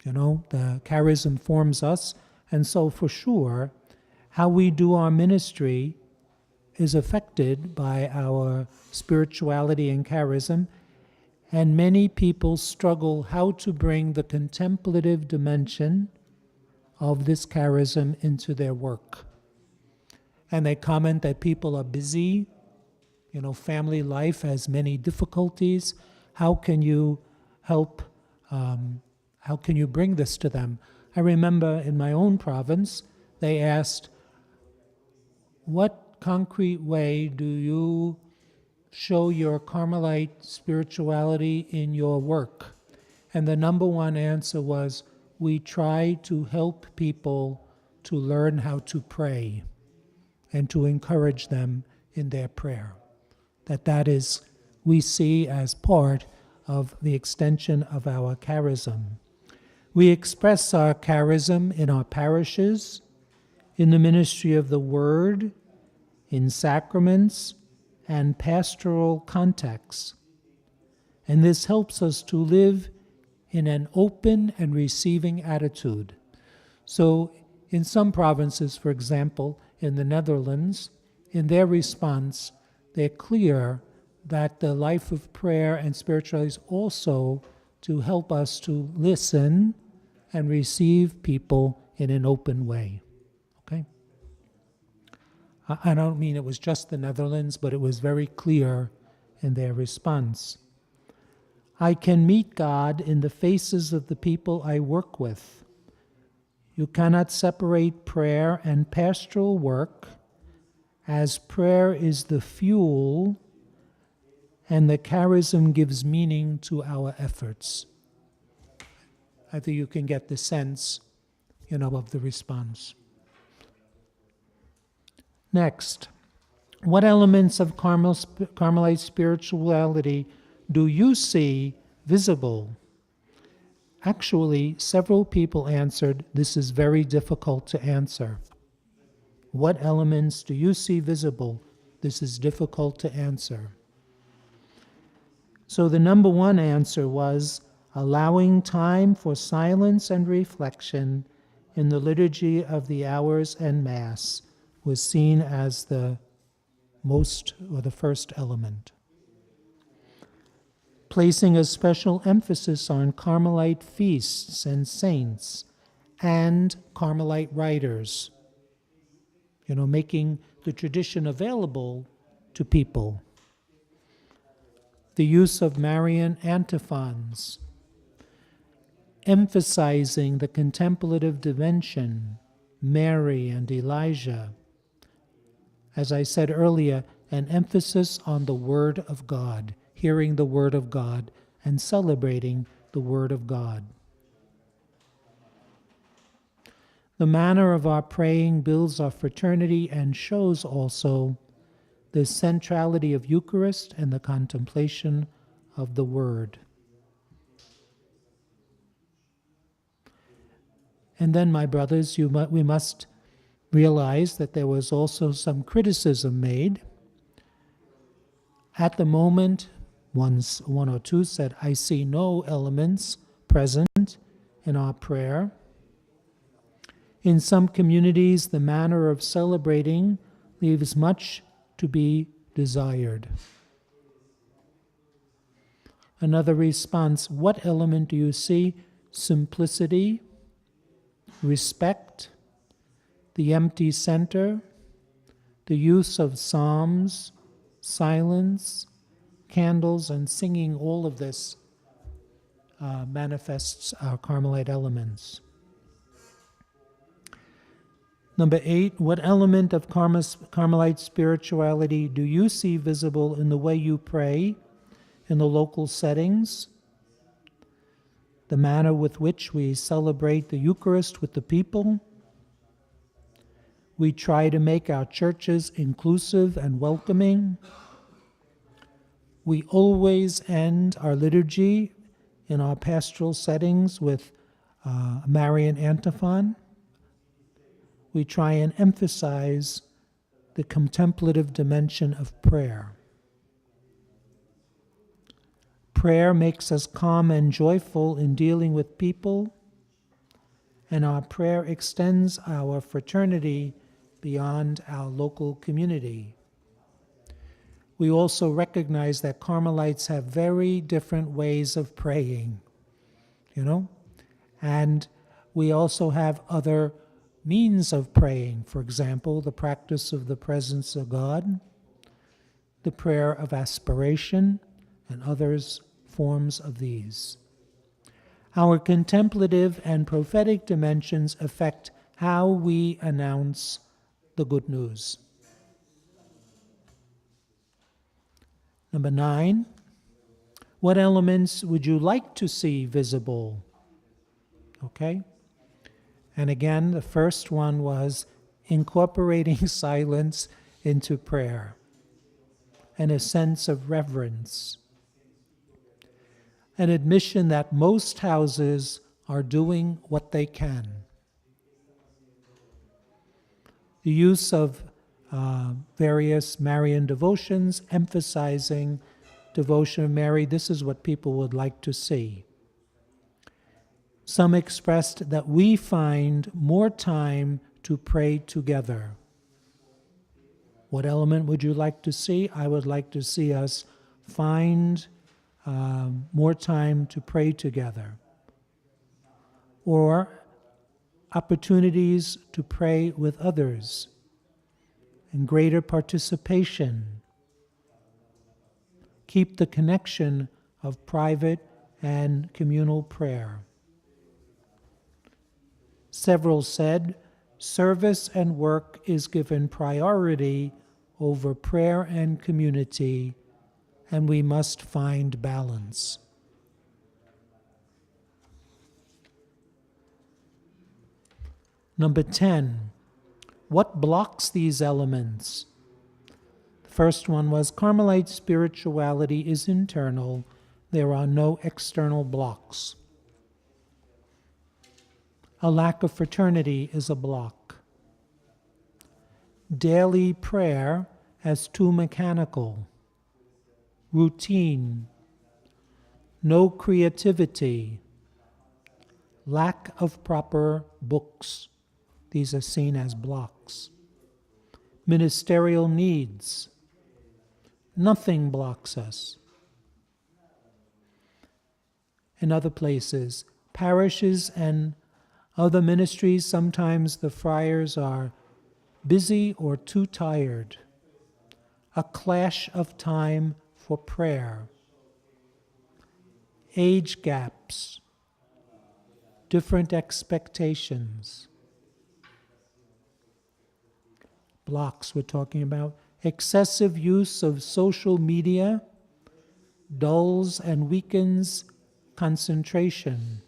You know, the charism forms us, and so for sure, how we do our ministry is affected by our spirituality and charism, and many people struggle how to bring the contemplative dimension of this charism into their work. And they comment that people are busy, you know, family life has many difficulties. How can you help, how can you bring this to them? I remember in my own province, they asked, what concrete way do you show your Carmelite spirituality in your work? And the number one answer was, we try to help people to learn how to pray and to encourage them in their prayer. That is, we see as part of the extension of our charism. We express our charism in our parishes, in the ministry of the Word, in sacraments, and pastoral contexts. And this helps us to live in an open and receiving attitude. So in some provinces, for example, in the Netherlands, in their response, they're clear that the life of prayer and spirituality is also to help us to listen and receive people in an open way. Okay? I don't mean it was just the Netherlands, but it was very clear in their response. I can meet God in the faces of the people I work with. You cannot separate prayer and pastoral work, as prayer is the fuel and the charism gives meaning to our efforts. I think you can get the sense, you know, of the response. Next, what elements of Carmelite spirituality do you see visible? Actually, several people answered, this is very difficult to answer. What elements do you see visible? This is difficult to answer. So the number one answer was allowing time for silence and reflection in the liturgy of the hours and Mass was seen as the most or the first element. Placing a special emphasis on Carmelite feasts and saints and Carmelite writers, you know, making the tradition available to people. The use of Marian antiphons, emphasizing the contemplative dimension, Mary and Elijah. As I said earlier, an emphasis on the Word of God, hearing the Word of God and celebrating the Word of God. The manner of our praying builds our fraternity and shows also the centrality of Eucharist and the contemplation of the Word. And then, my brothers, we must realize that there was also some criticism made. At the one or two said, I see no elements present in our prayer. In some communities, the manner of celebrating leaves much to be desired. Another response, what element do you see? Simplicity, respect, the empty center, the use of psalms, silence, candles, and singing. All of this manifests our Carmelite elements. Number 8, what element of Carmelite spirituality do you see visible in the way you pray in the local settings? The manner with which we celebrate the Eucharist with the people. We try to make our churches inclusive and welcoming. We always end our liturgy in our pastoral settings with Marian antiphon, we try and emphasize the contemplative dimension of prayer. Prayer makes us calm and joyful in dealing with people, and our prayer extends our fraternity beyond our local community. We also recognize that Carmelites have very different ways of praying, and we also have other means of praying. For example, the practice of the presence of God, the prayer of aspiration, and others forms of these. Our contemplative and prophetic dimensions affect how we announce the good news. Number 9, what elements would you like to see visible? Okay? And again, the first one was incorporating silence into prayer and a sense of reverence. An admission that most houses are doing what they can. The use of various Marian devotions, emphasizing devotion of Mary, this is what people would like to see. Some expressed that we find more time to pray together. What element would you like to see? I would like to see us find more time to pray together. Or opportunities to pray with others and greater participation. Keep the connection of private and communal prayer. Several said, service and work is given priority over prayer and community, and we must find balance. Number 10, what blocks these elements? The first one was Carmelite spirituality is internal. There are no external blocks. A lack of fraternity is a block. Daily prayer as too mechanical. Routine. No creativity. Lack of proper books. These are seen as blocks. Ministerial needs. Nothing blocks us. In other places, parishes and other ministries, sometimes the friars are busy or too tired. A clash of time for prayer. Age gaps. Different expectations. Blocks we're talking about. Excessive use of social media dulls and weakens concentration.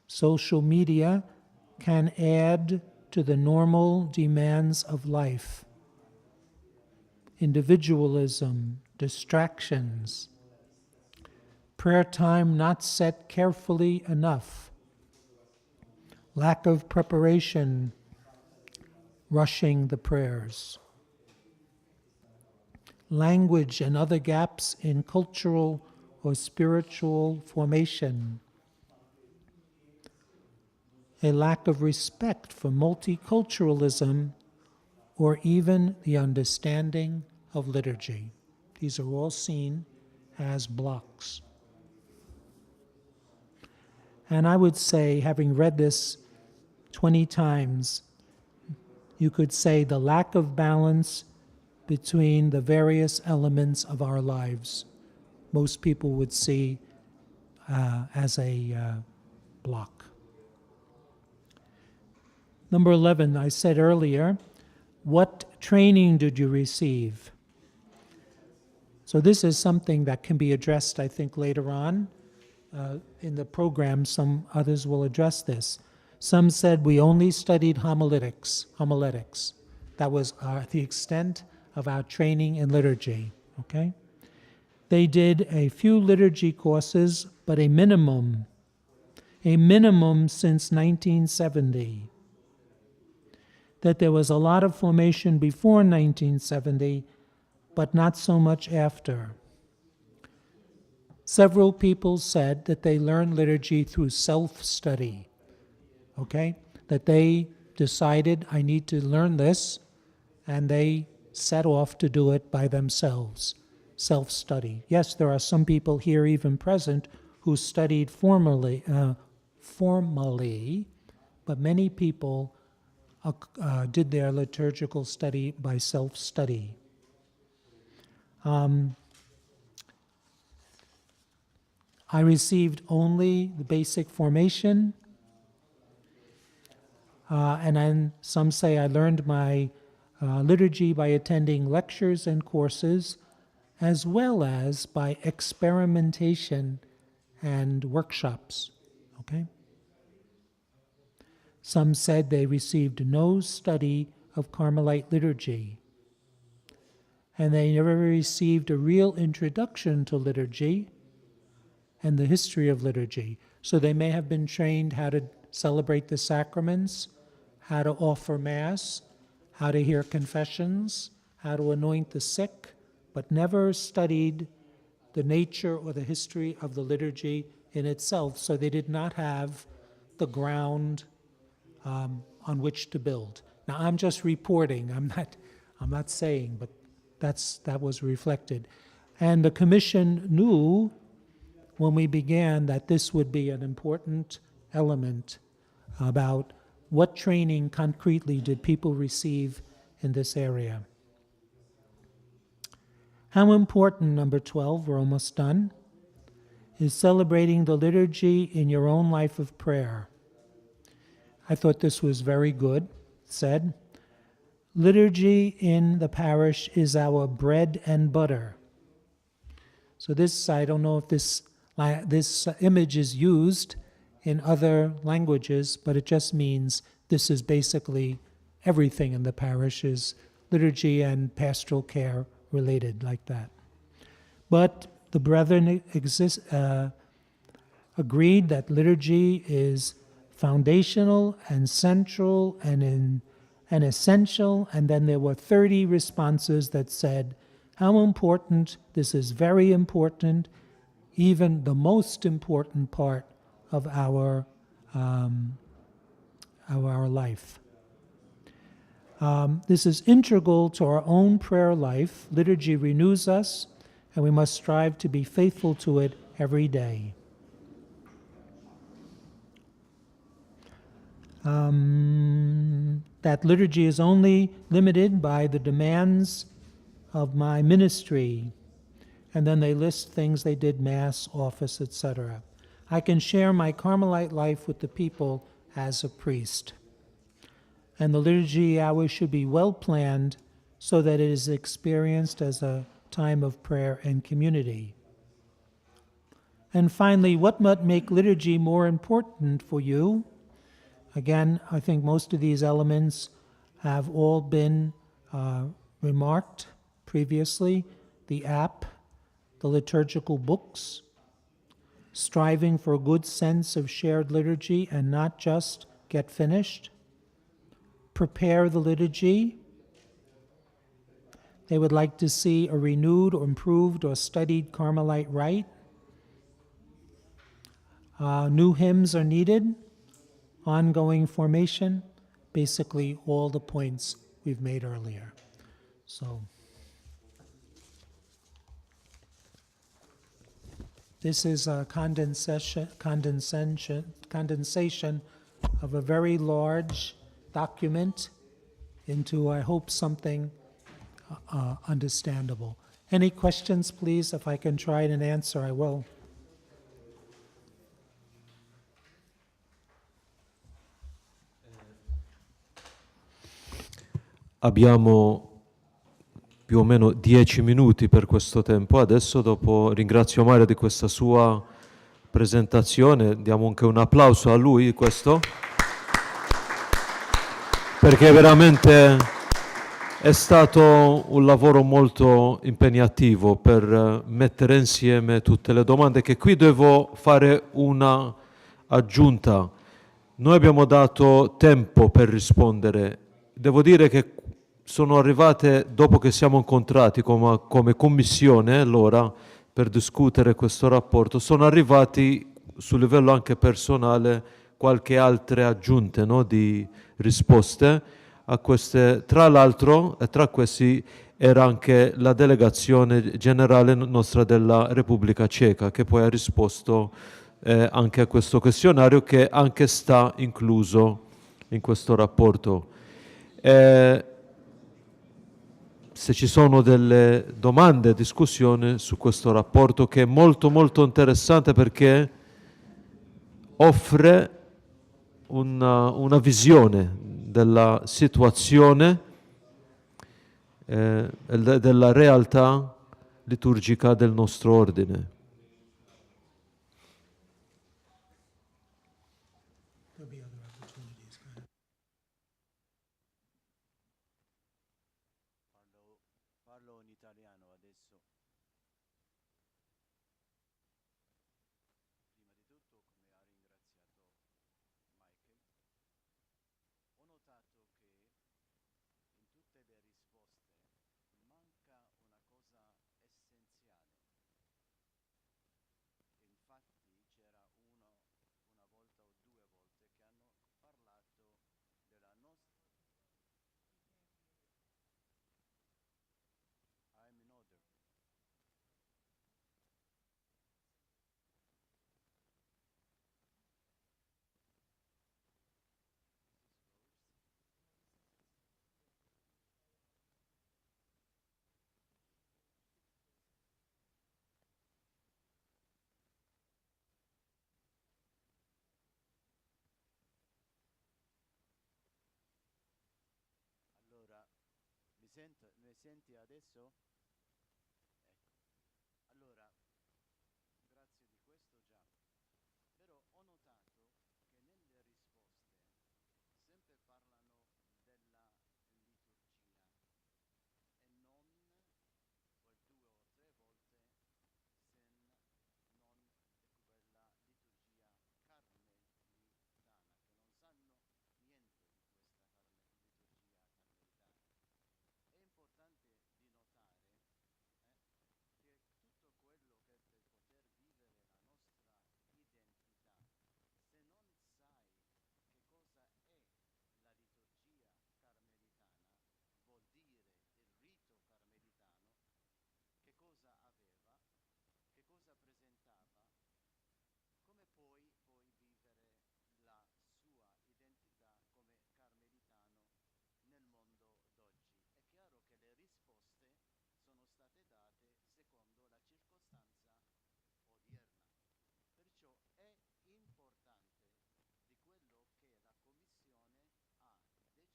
Social media can add to the normal demands of life. Individualism, distractions, prayer time not set carefully enough, lack of preparation, rushing the prayers. Language and other gaps in cultural or spiritual formation. A lack of respect for multiculturalism or even the understanding of liturgy. These are all seen as blocks. And I would say, having read this 20 times, you could say the lack of balance between the various elements of our lives, most people would see as a block. Number 11, I said earlier, what training did you receive? So this is something that can be addressed, I think, later on in the program. Some others will address this. Some said we only studied homiletics. That was the extent of our training in liturgy, okay? They did a few liturgy courses, but a minimum. a minimum since 1970. That there was a lot of formation before 1970, but not so much after. Several people said that they learned liturgy through self-study, okay? That they decided, I need to learn this, and they set off to do it by themselves, self-study. Yes, there are some people here even present who studied formally, but many people did their liturgical study by self-study. I received only the basic formation, and then some say I learned my liturgy by attending lectures and courses, as well as by experimentation and workshops, okay? Some said they received no study of Carmelite liturgy, and they never received a real introduction to liturgy and the history of liturgy. So they may have been trained how to celebrate the sacraments, how to offer Mass, how to hear confessions, how to anoint the sick, but never studied the nature or the history of the liturgy in itself. So they did not have the ground on which to build. Now I'm just reporting. I'm not saying, but that was reflected. And the Commission knew when we began that this would be an important element about what training concretely did people receive in this area. How important, number 12, we're almost done, is celebrating the liturgy in your own life of prayer. I thought this was very good, said. Liturgy in the parish is our bread and butter. So this, I don't know if this image is used in other languages, but it just means this is basically everything in the parish is liturgy and pastoral care related like that. But the brethren agreed that liturgy is foundational and central and essential, and then there were 30 responses that said how important, this is very important, even the most important part of our life. This is integral to our own prayer life. Liturgy renews us, and we must strive to be faithful to it every day. That liturgy is only limited by the demands of my ministry. And then they list things they did, Mass, office, etc. I can share my Carmelite life with the people as a priest. And the liturgy hour should be well planned so that it is experienced as a time of prayer and community. And finally, what might make liturgy more important for you? Again, I think most of these elements have all been remarked previously. The app, the liturgical books, striving for a good sense of shared liturgy and not just get finished. Prepare the liturgy. They would like to see a renewed or improved or studied Carmelite rite. New hymns are needed. Ongoing formation. Basically all the points we've made earlier. So this is a condensation of a very large document into, I hope, something understandable. Any questions, please? If I can try and answer, I will. Abbiamo più o meno 10 minuti per questo tempo. Adesso, dopo, ringrazio Mario di questa sua presentazione, diamo anche un applauso a lui, questo, perché veramente è stato un lavoro molto impegnativo per mettere insieme tutte le domande, che qui devo fare una aggiunta. Noi abbiamo dato tempo per rispondere. Devo dire che sono arrivate, dopo che siamo incontrati come commissione, allora, per discutere questo rapporto, sono arrivati sul livello anche personale qualche altre aggiunte, no, di risposte a queste. Tra l'altro, tra questi era anche la delegazione generale nostra della Repubblica Ceca, che poi ha risposto anche a questo questionario, che anche sta incluso in questo rapporto. Se ci sono delle domande, discussioni su questo rapporto, che è molto molto interessante perché offre una visione della situazione della realtà liturgica del nostro ordine. Parlo in italiano adesso. Prima di tutto, come ha ringraziato Michael, ho notato che in tutte le risposte manca una cosa essenziale. Infatti c'era una volta o due volte che hanno parlato della nostra. I'm in order. Allora, mi senti adesso? Ecco. Allora, grazie di questo già. Però ho notato che nelle risposte sempre parlano della liturgia e non per due o tre volte se non quella liturgia carmelitana, che non sanno niente di questa liturgia carmelitana. È importante di notare che tutto quello che per poter vivere la nostra identità, se non sai che cosa è la liturgia carmelitana, vuol dire il rito carmelitano, che cosa aveva, che cosa presentava, come puoi vivere la sua identità come carmelitano nel mondo d'oggi? È chiaro che le risposte sono state date secondo la circostanza odierna. Perciò è importante di quello che la Commissione ha deciso di parlare poi,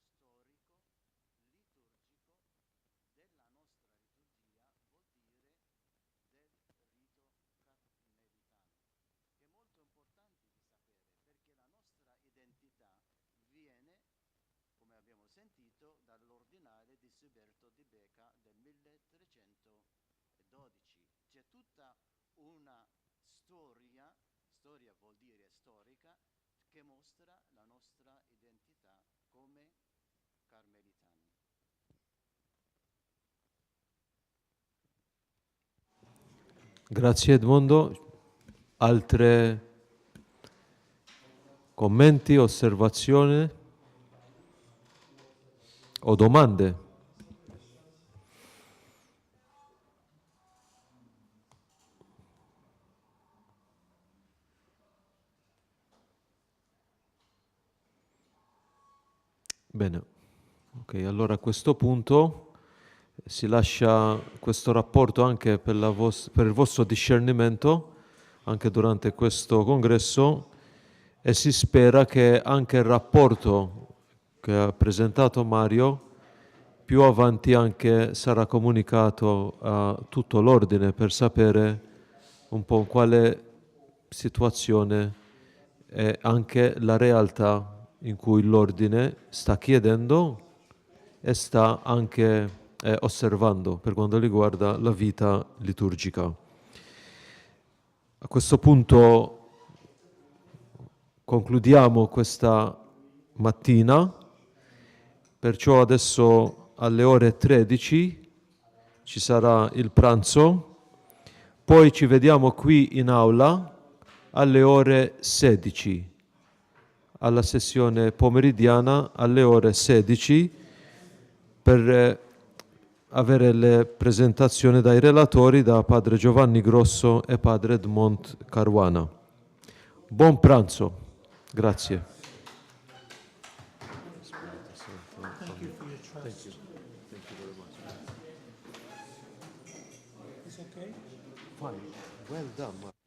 dopo questa presentazione che è stata fatta, sull'aspetto storico, liturgico della nostra liturgia, vuol dire del rito carmelitano, che è molto importante di sapere, perché la nostra identità viene, come abbiamo sentito, dall'ordinale di Siberto di Becca del 1312. C'è tutta una storia vuol dire storica, che mostra la nostra identità come carmelitani. Grazie Edmondo. Altre commenti, osservazioni o domande? Bene, ok, allora a questo punto si lascia questo rapporto anche per il vostro discernimento, anche durante questo congresso, e si spera che anche il rapporto che ha presentato Mario più avanti anche sarà comunicato a tutto l'ordine per sapere un po' quale situazione è anche la realtà in cui l'ordine sta chiedendo e sta anche osservando per quanto riguarda la vita liturgica. A questo punto concludiamo questa mattina, perciò adesso alle ore 13 ci sarà il pranzo, poi ci vediamo qui in aula alle ore 16, alla sessione pomeridiana alle ore 16 per avere le presentazioni dai relatori, da Padre Giovanni Grosso e Padre Edmond Caruana. Buon pranzo, grazie. Thank you for your trust. Is okay? Fine, well done.